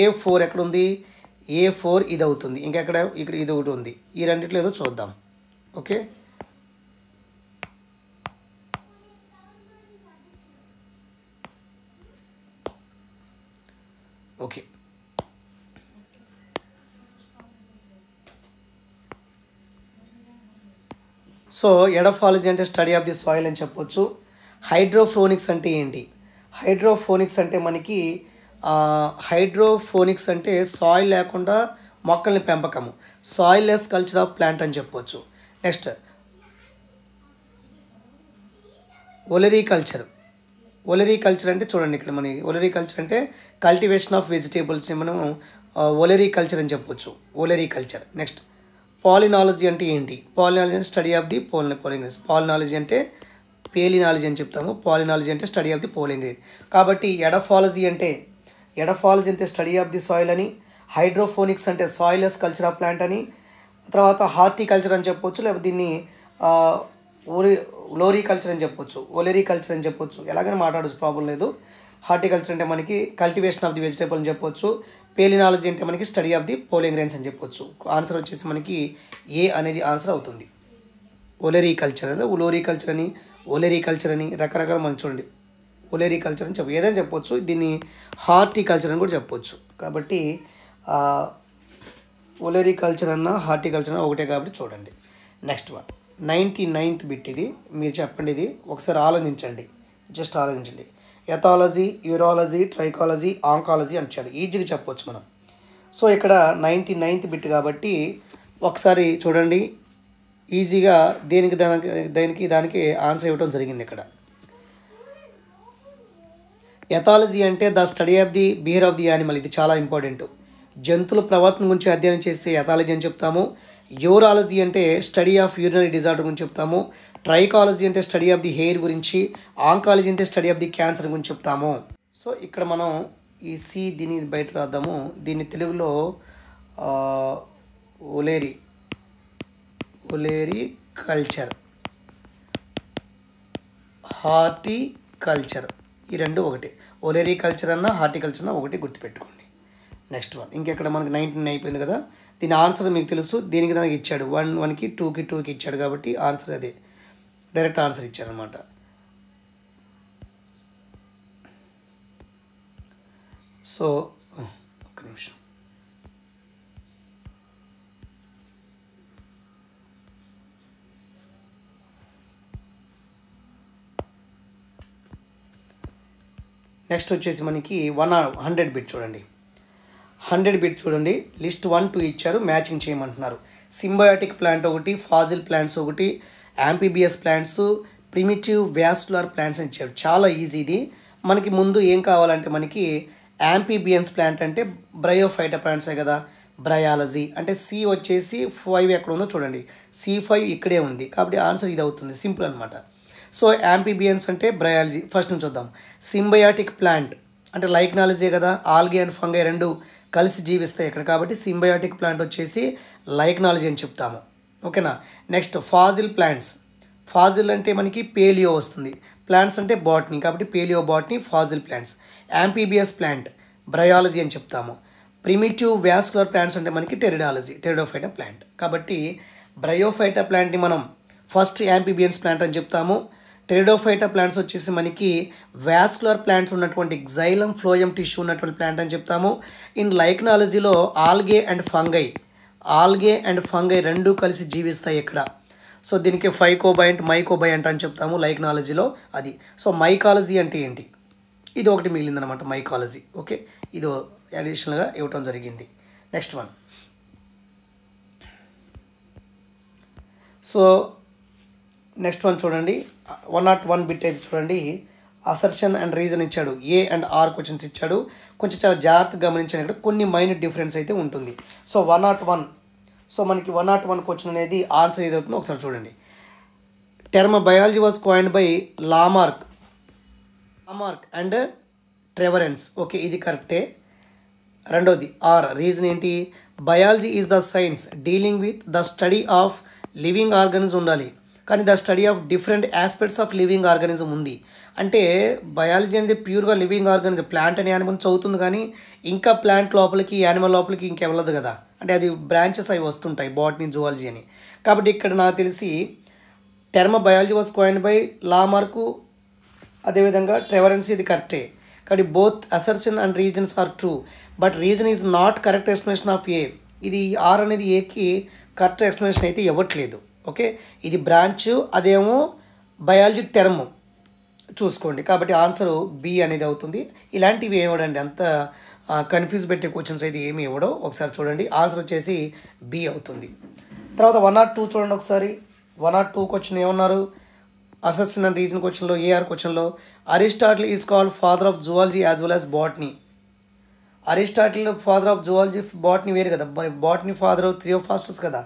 A: A4 ఎక్కడుంది? A4 ఇది అవుతుంది. ఇక్కడ ఇది ఒకటి ఉంది. ఈ రెండిట్లో ఏదో చూద్దాం. ఓకే, ఓకే సో ఎడఫాలజీ అంటే స్టడీ ఆఫ్ ది సాయిల్ అని చెప్పొచ్చు. హైడ్రోఫోనిక్స్ అంటే ఏంటి? హైడ్రోఫోనిక్స్ అంటే మనకి హైడ్రోఫోనిక్స్ అంటే సాయిల్ లేకుండా మొక్కల్ని పెంపకము, soilless culture of plant అని చెప్పొచ్చు. నెక్స్ట్ ఒలెరికల్చర్. ఒలెరికల్చర్ అంటే చూడండి ఇక్కడ మనకి ఒలెరికల్చర్ అంటే కల్టివేషన్ ఆఫ్ వెజిటేబుల్స్ మనం ఒలెరికల్చర్ అని చెప్పొచ్చు, ఒలెరికల్చర్. నెక్స్ట్ పాలినాలజీ అంటే ఏంటి? పాలినాలజీ అంటే స్టడీ ఆఫ్ ది పోలింగ్రేన్స్. పాలినాలజీ అంటే పేలినాలజీ అని చెప్తాము. పాలినాలజీ అంటే స్టడీ ఆఫ్ ది పోలింగ్రేన్. కాబట్టి ఎడఫాలజీ అంటే స్టడీ ఆఫ్ ది సాయిల్ అని, హైడ్రోఫోనిక్స్ అంటే సాయిల్లెస్ కల్చర్ ఆఫ్ ప్లాంట్ అని, తర్వాత హార్టికల్చర్ అని చెప్పొచ్చు, లేకపోతే దీన్ని లోరికల్చర్ అని చెప్పొచ్చు, ఒలెరికల్చర్ అని చెప్పొచ్చు. ఎలాగైనా మాట్లాడచ్చు, ప్రాబ్లం లేదు. హార్టికల్చర్ అంటే మనకి కల్టివేషన్ ఆఫ్ ది వెజిటేబుల్ అని చెప్పొచ్చు. పేలినాలజీ అంటే మనకి స్టడీ ఆఫ్ ది పోలింగ్రేన్స్ అని చెప్పొచ్చు. ఆన్సర్ వచ్చేసి మనకి ఏ అనేది ఆన్సర్ అవుతుంది. ఒలెరికల్చర్ అనేది లోరికల్చర్ అని, ఒలెరికల్చర్ అని రకరకాల మనం చూడండి. ఒలెరికల్చర్ అని ఏదైనా చెప్పొచ్చు. దీన్ని హార్టికల్చర్ అని కూడా చెప్పొచ్చు. కాబట్టి ఒలెరికల్చర్ అన్న హార్టికల్చర్ అన్న ఒకటే కాబట్టి చూడండి. Next one 99th bit. ఇది మీరు చెప్పండి, ఇది ఒకసారి ఆలోచించండి, జస్ట్ ఆలోచించండి. ఎథాలజీ, యూరాలజీ, ట్రైకాలజీ, ఆంకాలజీ అని చెప్పాడు, ఈజీగా చెప్పొచ్చు మనం. సో ఇక్కడ 99th బిట్ కాబట్టి ఒకసారి చూడండి, ఈజీగా దానికి ఆన్సర్ ఇవ్వడం జరిగింది ఇక్కడ. ఎథాలజీ అంటే the study of the behaviour of the animal. ఇది చాలా ఇంపార్టెంట్. జంతువుల ప్రవర్తన గురించి అధ్యయనం చేస్తే ఎథాలజీ అని చెప్తాము. యూరాలజీ అంటే స్టడీ ఆఫ్ యూరినరీ డిజార్డర్ గురించి చెప్తాము. ట్రైకాలజీ అంటే స్టడీ ఆఫ్ ది హెయిర్ గురించి. ఆంకాలజీ అంటే స్టడీ ఆఫ్ ది క్యాన్సర్ గురించి చెప్తాము. సో ఇక్కడ మనం ఈ దీన్ని బయట రాద్దాము. దీన్ని తెలుగులో ఒలెరికల్చర్, హార్టికల్చర్, ఈ రెండు ఒకటి. ఒలెరికల్చర్ అన్న హార్టికల్చర్ అన్న ఒకటి, గుర్తుపెట్టుకోండి. నెక్స్ట్ వన్ ఇంకెక్కడ మనకి 19 అయిపోయింది కదా. దీని ఆన్సర్ మీకు తెలుసు. దీనికి దానికి ఇచ్చాడు 1కి 2కి ఇచ్చాడు కాబట్టి ఆన్సర్ అదే, డైరెక్ట్ ఆన్సర్ ఇచ్చాడు అనమాట. సో ఒక్క నిమిషం. నెక్స్ట్ వచ్చేసి మనకి 100 బిట్ చూడండి. 100 బిట్ చూడండి. లిస్ట్ 1, 2 ఇచ్చారు, మ్యాచింగ్ చేయమంటున్నారు. సింబయాటిక్ ప్లాంట్ ఒకటి, ఫాజిల్ ప్లాంట్స్ ఒకటి, amphibious plants, primitive vascular plants అని ఇచ్చారు. చాలా ఈజీ ఇది. మనకి ముందు ఏం కావాలంటే మనకి యాంఫీబియన్స్ ప్లాంట్ అంటే బ్రయోఫైటా ప్లాంట్సే కదా. బ్రయాలజీ అంటే సి వచ్చేసి 5 ఎక్కడ ఉందో చూడండి, C5 ఇక్కడే ఉంది కాబట్టి ఆన్సర్ ఇది అవుతుంది. సింపుల్ అనమాట. సో యాంఫీబియన్స్ అంటే బ్రయాలజీ. ఫస్ట్ నుంచి చూద్దాం. సింబయాటిక్ ప్లాంట్ అంటే లైక్నాలజీ కదా. ఆల్గే అండ్ ఫంగై రెండు కలిసి జీవిస్తాయి ఇక్కడ కాబట్టి సింబయాటిక్ ప్లాంట్ వచ్చేసి లైక్నాలజీ అని చెప్తాము. ఓకేనా. Next Faasil plants. ఫాజిల్ అంటే మనకి పేలియో వస్తుంది, ప్లాంట్స్ అంటే బాటనీ కాబట్టి palaeobotany, fossil plants. Amphibious plant bryology అని చెప్తాము. ప్రిమిటివ్ వాస్కులర్ ప్లాంట్స్ అంటే మనకి టెరిడోఫైటా ప్లాంట్. కాబట్టి బ్రయోఫైటా ప్లాంట్ని మనం ఫస్ట్ యాంఫీబియన్స్ ప్లాంట్ అని చెప్తాము. టెరిడోఫైటా ప్లాంట్స్ వచ్చేసి మనకి వాస్కులర్ ప్లాంట్స్ ఉన్నటువంటి జైలం ఫ్లోయం టిష్యూ ఉన్నటువంటి ప్లాంట్ అని చెప్తాము. ఇన్ లైక్నాలజీలో ఆల్గే అండ్ ఫంగై రెండు కలిసి జీవిస్తాయి ఇక్కడ. సో దీనికి ఫైకోబయంట్ మైకోబయంట్ అని చెప్తాము లైక్నాలజీలో అది. సో మైకాలజీ అంటే ఏంటి, ఇది ఒకటి మిగిలిందనమాట మైకాలజీ. ఓకే, ఇది అడిషనల్గా ఇవ్వటం జరిగింది. Next one. So next one చూడండి, 101 బిట్ అయితే చూడండి. అసర్షన్ అండ్ రీజన్ ఇచ్చాడు, ఏ అండ్ ఆర్ క్వశ్చన్స్ ఇచ్చాడు. కొంచెం చాలా జాగ్రత్తగా గమనించండి, ఇక్కడ కొన్ని మైనర్ డిఫరెన్స్ అయితే ఉంటుంది. సో 101. సో మనకి 101 క్వశ్చన్ అనేది ఆన్సర్ ఏదవుతుందో ఒకసారి చూడండి. Term biology was coined by Lamarck and Treviranus. Okay, ఇది కరెక్టే. రెండోది ఆర్ రీజన్ ఏంటి, biology is the science dealing with the study of living organism ఉండాలి, కానీ the study of different aspects of living organism ఉంది. అంటే బయాలజీ అనేది ప్యూర్గా లివింగ్ ఆర్గానిజం, ప్లాంట్ అని యానిమల్ చదువుతుంది, కానీ ఇంకా ప్లాంట్ లోపలికి యానిమల్ లోపలికి ఇంకెళ్ళదు కదా, అంటే అది బ్రాంచెస్ అవి వస్తుంటాయి బాటనీ జువాలజీ అని. కాబట్టి ఇక్కడ నాకు తెలిసి term biology was coined by Lamarck, అదేవిధంగా ట్రెవరెన్స్, ఇది కరెక్టే. కాబట్టి both assertion and reasons are true, but reason is not correct explanation of A. ఇది ఆర్ అనేది ఏకి కరెక్ట్ ఎక్స్ప్లెనేషన్ అయితే ఇవ్వట్లేదు. ఓకే, ఇది బ్రాంచ్, అదేమో బయాలజీ టర్మ్ చూసుకోండి. కాబట్టి ఆన్సర్ బి అనేది అవుతుంది. ఇలాంటివి ఏమివ్వడండి, అంత కన్ఫ్యూజ్ పెట్టే క్వశ్చన్స్ అయితే ఏమి ఇవ్వడం. ఒకసారి చూడండి, ఆన్సర్ వచ్చేసి బి అవుతుంది. తర్వాత 102 చూడండి ఒకసారి. 102 క్వశ్చన్ ఏమన్నారు, అసర్షన్ అండ్ రీజన్ క్వశ్చన్లో, ఏఆర్ క్వశ్చన్లో Aristotle is called father of zoology as well as botany. Aristotle father of zoology, botany వేరు కదా, బాటనీ ఫాదర్ ఆఫ్ థియోఫాస్టస్ కదా.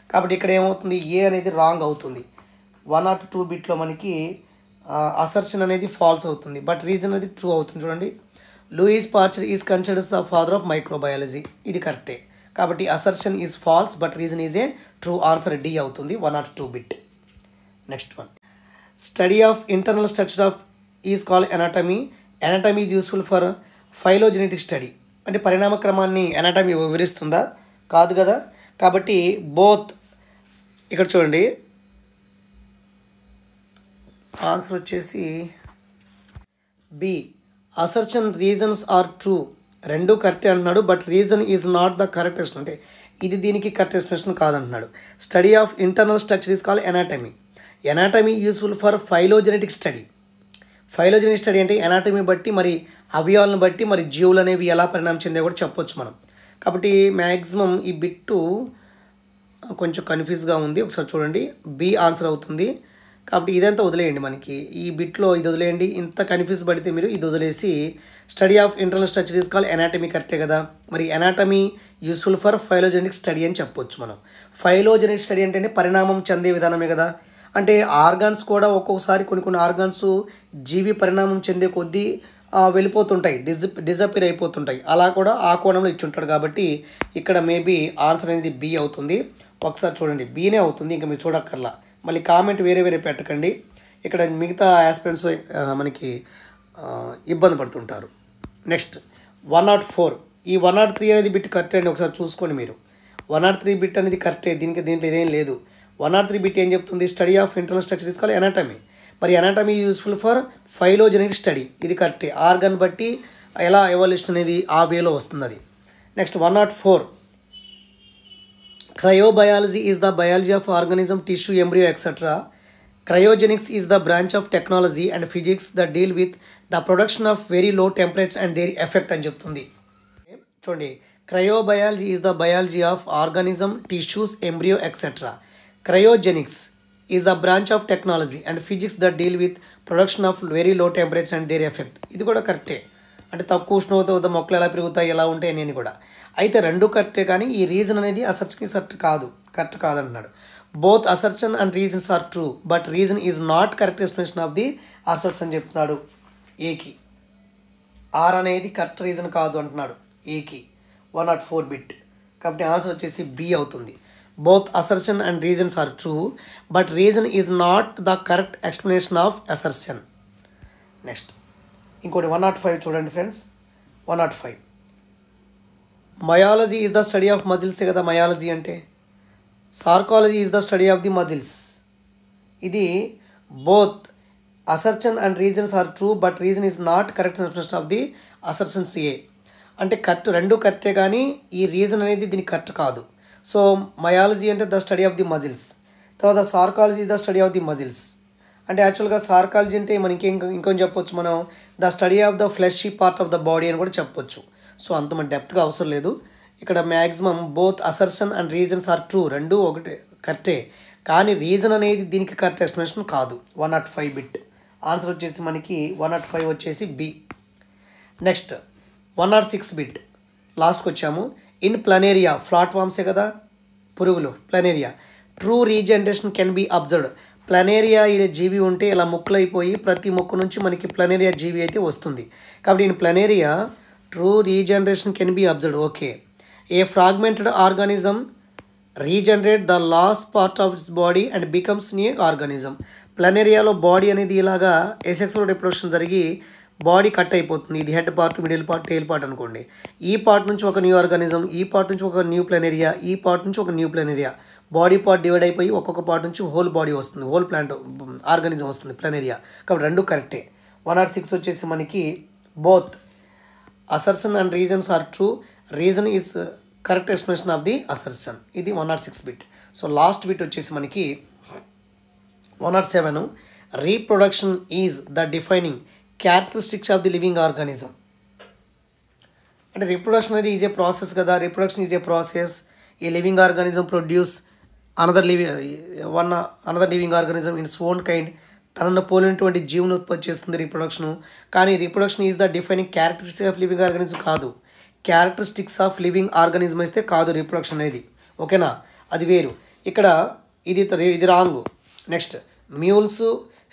A: కాబట్టి ఇక్కడ ఏమవుతుంది, ఏ అనేది రాంగ్ అవుతుంది. 102 బిట్లో మనకి అసర్షన్ అనేది ఫాల్స్ అవుతుంది, బట్ రీజన్ అనేది ట్రూ అవుతుంది. చూడండి, Louis Pasteur is considers the father of microbiology, ఇది కరెక్టే. కాబట్టి assertion is false, but reason is a true. Answer D అవుతుంది 102 bit. Next one, study of internal structure of is called anatomy. Anatomy is useful for phylogenetic study. అంటే పరిణామ క్రమాన్ని ఎనాటమీ వివరిస్తుందా, కాదు కదా. కాబట్టి బోత్, ఇక్కడ చూడండి ఆన్సర్ వచ్చేసి B, assertion reasons are true, రెండు కరెక్టే అంటున్నాడు, but reason is not the correct explanation. అంటే ఇది దీనికి కరెక్ట్ ఎక్స్ప్లెనేషన్ కాదంటున్నాడు. Study of internal structure is called anatomy. Anatomy useful for phylogenetic study. Phylogenetic study అంటే ఎనాటమీ బట్టి, మరి అవయవాలను బట్టి, మరి జీవులు అనేవి ఎలా పరిణామం చెందే కూడా చెప్పొచ్చు మనం. కాబట్టి మ్యాక్సిమం ఈ బిట్టు కొంచెం కన్ఫ్యూజ్గా ఉంది, ఒకసారి చూడండి. బి ఆన్సర్ అవుతుంది. కాబట్టి ఇదంతా వదిలేయండి, మనకి ఈ బిట్లో ఇది వదిలేయండి. ఇంత కన్ఫ్యూజ్ పడితే మీరు ఇది వదిలేసి study of internal structure is called anatomy కరెక్టే కదా. మరి anatomy useful for phylogenic study అని చెప్పొచ్చు మనం. ఫైలోజెనిక్ స్టడీ అంటేనే పరిణామం చెందే విధానమే కదా. అంటే ఆర్గాన్స్ కూడా ఒక్కొక్కసారి కొన్ని ఆర్గాన్స్ జీవి పరిణామం చెందే కొద్దీ వెళ్ళిపోతుంటాయి, డిజపేర్ అయిపోతుంటాయి. అలా కూడా ఆ కోణంలో ఇచ్చుంటాడు. కాబట్టి ఇక్కడ మేబీ ఆన్సర్ అనేది బి అవుతుంది. ఒకసారి చూడండి, బీనే అవుతుంది, ఇంకా మీరు చూడక్కర్లా. మళ్ళీ కామెంట్ వేరే పెట్టకండి, ఇక్కడ మిగతా ఆస్పిరెంట్స్ మనకి ఇబ్బంది పడుతుంటారు. నెక్స్ట్ 104. ఈ 103 అనేది బిట్ కరెక్ట్ అండి, ఒకసారి చూసుకోండి మీరు. 103 బిట్ అనేది కరెక్టే, దీంట్లో ఇదేం లేదు. 103 బిట్ ఏం చెప్తుంది, study of internal structure is called anatomy. మరి anatomy useful for phylogenic study, ఇది కరెక్టే. ఆర్గన్ బట్టి ఎలా ఎవల్యూషన్ అనేది ఆ వేలో వస్తుంది అది. Next 104, cryobiology is the biology of organism, tissue, embryo, etc. Cryogenics is the branch of technology and physics that deal with the production of very low temperature and their effect అని చెప్తుంది. చూడండి, cryobiology is the biology of organism, tissues, embryo, etc. Cryogenics is the branch of technology and physics that deal with production of very low temperature and their effect. ఇది కూడా కరెక్టే. అంటే తక్కువ ఉష్ణోగ్రత వద్ద మొక్కలు ఎలా పెరుగుతాయి, ఎలా ఉంటాయి అని కూడా. అయితే రెండు కరెక్టే, కానీ ఈ రీజన్ అనేది అసర్షన్కి కరెక్ట్ కాదంటున్నాడు. Both assertion and reasons are true, but reason is not correct explanation of the assertion చెప్తున్నాడు ఏకి. ఆర్ అనేది కరెక్ట్ రీజన్ కాదు అంటున్నాడు ఏకి 104 బిట్. కాబట్టి ఆన్సర్ వచ్చేసి బి అవుతుంది. Both assertion and reasons are true, but reason is not the correct explanation of assertion. Next ఇంకోటి 105 చూడండి friends. 105 myology is the study of మజిల్సే కదా మయాలజీ అంటే. Sarcology is the study of the muscles. ఇది both assertion and reasons are true but reason is not correct explanation of the assertions A. అంటే కరెక్ట్, రెండు కరెక్టే కానీ ఈ రీజన్ అనేది దీనికి కరెక్ట్ కాదు. సో మయాలజీ అంటే the study of the muscles. తర్వాత sarcology the study of the muscles. అంటే యాక్చువల్గా సార్కాలజీ అంటే మనకి ఇంకొంచెం చెప్పొచ్చు మనం, the study of the fleshy part of the body అని కూడా చెప్పొచ్చు. సో అంత మన డెప్త్గా అవసరం లేదు. ఇక్కడ maximum both assertion and reasons are true, రెండు ఒకటే కరెక్టే కానీ రీజన్ అనేది దీనికి కరెక్ట్ ఎక్స్ప్లెనేషన్ కాదు. 105 బిట్ ఆన్సర్ వచ్చేసి మనకి 105 వచ్చేసి బి. నెక్స్ట్ 106 బిట్ లాస్ట్కి వచ్చాము. ఇన్ ప్లనేరియా, ప్లాట్ఫామ్సే కదా పురుగులు, planaria true regeneration can be observed. Planaria ఈ జీవి ఉంటే ఇలా ముక్కలైపోయి ప్రతి ముక్కు నుంచి మనకి ప్లనేరియా జీవి అయితే వస్తుంది. కాబట్టి in planaria true regeneration can be observed. Okay. A fragmented organism regenerate the lost part of its body and becomes new organism. ప్లనేరియాలో బాడీ అనేది ఇలాగా ఎసెక్సువల్ రిప్రొడక్షన్ జరిగి బాడీ కట్ అయిపోతుంది. ఇది head part, middle part, tail part అనుకోండి. ఈ పార్ట్ నుంచి ఒక న్యూ ఆర్గానిజం, ఈ పార్ట్ నుంచి ఒక న్యూ ప్లనేరియా, ఈ పార్ట్ నుంచి ఒక new planaria. Body part divide అయిపోయి ఒక్కొక్క పార్ట్ నుంచి హోల్ బాడీ వస్తుంది, హోల్ ప్లాంట్ ఆర్గానిజం వస్తుంది ప్లనేరియా. కాబట్టి రెండు కరెక్టే. 106 వచ్చేసి మనకి both assertion and reasons are true, reason is correct explanation of the assertion. ఇది 106 బిట్. సో లాస్ట్ బిట్ వచ్చేసి మనకి 107. Reproduction is the defining characteristics of the living organism. అంటే రీప్రొడక్షన్ అనేది ఈజ్ ఏ ప్రాసెస్ కదా. Reproduction is a process. A living organism produce another living organism in its own kind. తనను పోలినటువంటి జీవుని ఉత్పత్తి చేస్తుంది రీప్రొడక్షన్. కానీ reproduction is the defining characteristics of living organism కాదు. క్యారెక్టరిస్టిక్స్ ఆఫ్ లివింగ్ ఆర్గానిజం అయితే కాదు రీప్రొడక్షన్ అనేది. ఓకేనా, అది వేరు. ఇక్కడ ఇది wrong. Next mules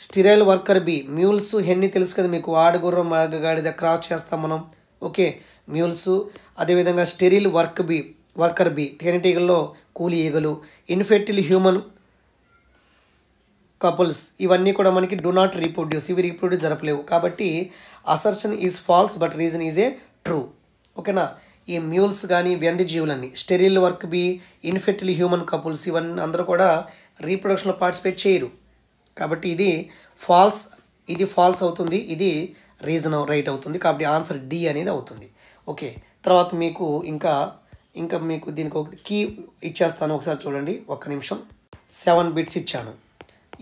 A: sterile worker bee. Mules హెన్ని తెలుసు కదా మీకు, ఆడుగుర్రం గాడిద క్రాస్ చేస్తాం మనం. Okay, mules. అదేవిధంగా స్టెరిల్ వర్కర్ బీ తేనెటీగల్లో కూలి ఈగలు. ఇన్ఫెర్టిల్ హ్యూమన్ కపుల్స్ ఇవన్నీ కూడా మనకి డూ నాట్ రీప్రొడ్యూస్, ఇవి రీప్రొడ్యూస్ జరపలేవు. కాబట్టి assertion is false but reason is a true. ఓకేనా, ఈ మ్యూల్స్ కానీ వ్యంధి జీవులన్నీ, sterile work be, ఇన్ఫెర్టిల్ human couples ఇవన్నీ అందరూ కూడా రీప్రొడక్షన్లో పార్టిసిపేట్ చేయరు. కాబట్టి ఇది ఫాల్స్, ఇది ఫాల్స్ అవుతుంది, ఇది రీజన్ రైట్ అవుతుంది. కాబట్టి ఆన్సర్ డి అనేది అవుతుంది. ఓకే, తర్వాత మీకు ఇంకా మీకు దీనికి ఒక కీ ఇచ్చేస్తాను, ఒకసారి చూడండి, ఒక్క నిమిషం. 7 బిట్స్ ఇచ్చాను.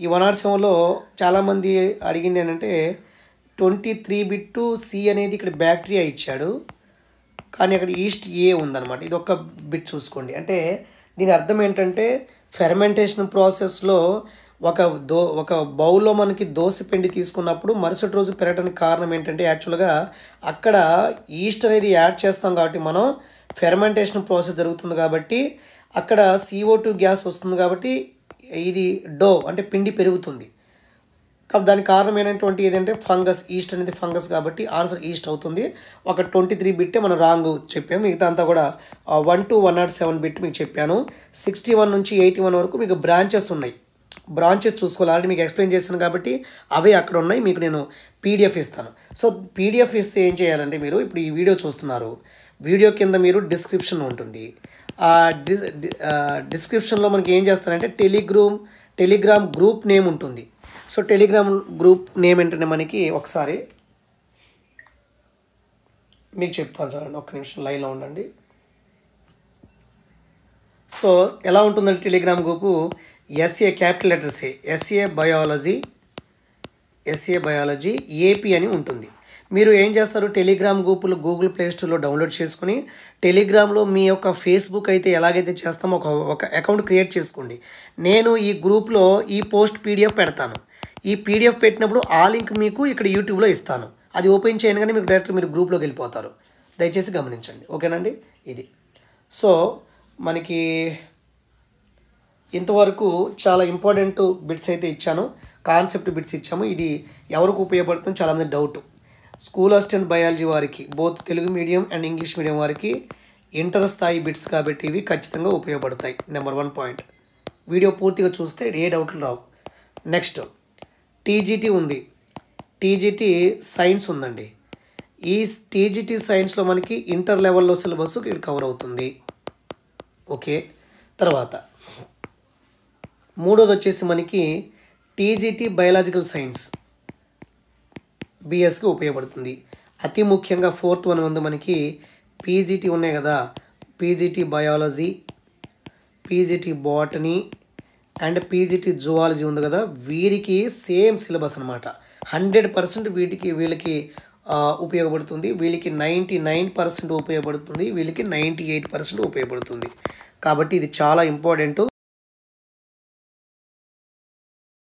A: ఈ 107లో చాలామంది అడిగింది ఏంటంటే 23 బిట్ సి అనేది ఇక్కడ బ్యాక్టీరియా ఇచ్చాడు, కానీ అక్కడ ఈస్ట్ ఏ ఉందన్నమాట. ఇది ఒక బిట్ చూసుకోండి. అంటే దీని అర్థం ఏంటంటే ఫెర్మెంటేషన్ ప్రాసెస్లో ఒక బౌల్లో మనకి దోస పిండి తీసుకున్నప్పుడు మరుసటి రోజు పెరగడానికి కారణం ఏంటంటే యాక్చువల్గా అక్కడ ఈస్ట్ అనేది యాడ్ చేస్తాం కాబట్టి మనం ఫెర్మెంటేషన్ ప్రాసెస్ జరుగుతుంది కాబట్టి అక్కడ CO2 గ్యాస్ వస్తుంది కాబట్టి ఇది డో అంటే పిండి పెరుగుతుంది. కాబట్టి దానికి కారణం ఏంటంటే ఏదంటే ఫంగస్, ఈస్ట్ అనేది ఫంగస్ కాబట్టి ఆన్సర్ ఈస్ట్ అవుతుంది. ఒక 23 బిట్టే మనం రాంగ్ చెప్పాము, మిగతా అంతా కూడా 1 to 107 బిట్ మీకు చెప్పాను. 61 నుంచి 81 వరకు మీకు బ్రాంచెస్ ఉన్నాయి. బ్రాంచెస్ చూసుకోవాలి, ఆల్రెడీ మీకు ఎక్స్ప్లెయిన్ చేస్తాను కాబట్టి అవే అక్కడ ఉన్నాయి. మీకు నేను PDF ఇస్తాను. సో PDF ఇస్తే ఏం చేయాలంటే మీరు ఇప్పుడు ఈ వీడియో చూస్తున్నారు, వీడియో కింద మీరు డిస్క్రిప్షన్ ఉంటుంది. ఆ డిస్క్రిప్షన్లో మనకి ఏం చేస్తారంటే టెలిగ్రామ్ గ్రూప్ నేమ్ ఉంటుంది. సో టెలిగ్రామ్ గ్రూప్ నేమ్ ఏంటంటే మనకి ఒకసారి మీకు చెప్తాను చూడండి, ఒక్క నిమిషం లైన్లో ఉండండి. సో ఎలా ఉంటుందంటే Telegram group SA capital letters SA biology AP అని ఉంటుంది. మీరు ఏం చేస్తారు, టెలిగ్రామ్ గ్రూపులు గూగుల్ ప్లే స్టోర్లో డౌన్లోడ్ చేసుకుని టెలిగ్రామ్లో మీ యొక్క ఫేస్బుక్ అయితే ఎలాగైతే చేస్తామో ఒక అకౌంట్ క్రియేట్ చేసుకోండి. నేను ఈ గ్రూప్లో ఈ పోస్ట్ PDF పెడతాను. ఈ PDF పెట్టినప్పుడు ఆ లింక్ మీకు ఇక్కడ యూట్యూబ్లో ఇస్తాను. అది ఓపెన్ చేయగానే మీకు డైరెక్ట్ మీరు గ్రూప్లోకి వెళ్ళిపోతారు. దయచేసి గమనించండి, ఓకేనండి. ఇది సో మనకి ఇంతవరకు చాలా ఇంపార్టెంట్ బిట్స్ అయితే ఇచ్చాను, కాన్సెప్ట్ బిట్స్ ఇచ్చాము. ఇది ఎవరికి ఉపయోగపడుతుంది చాలామంది డౌట్. స్కూల్ అసిస్టెంట్ బయాలజీ వారికి both Telugu medium and English medium వారికి ఇంటర్ స్థాయి బిట్స్ కాబట్టి ఇవి ఖచ్చితంగా ఉపయోగపడతాయి. నెంబర్ 1 పాయింట్, వీడియో పూర్తిగా చూస్తే ఏ డౌట్లు రావు. నెక్స్ట్ TGT ఉంది, TGT సైన్స్ ఉందండి. ఈ టీజీటీ సైన్స్లో మనకి ఇంటర్ లెవెల్లో సిలబస్ ఇక్కడ కవర్ అవుతుంది. ఓకే, తర్వాత మూడోది వచ్చేసి మనకి టీజీటీ బయాలజికల్ సైన్స్ బిఎస్కి ఉపయోగపడుతుంది. అతి ముఖ్యంగా ఫోర్త్ వన్ ఉంది మనకి పీజీటీ ఉన్నాయి కదా, PGT biology, PGT botany and PGT zoology ఉంది కదా, వీరికి సేమ్ సిలబస్ అనమాట. 100% వీళ్ళకి ఉపయోగపడుతుంది. వీళ్ళకి 99% ఉపయోగపడుతుంది, వీళ్ళకి 98% ఉపయోగపడుతుంది. కాబట్టి ఇది చాలా ఇంపార్టెంట్.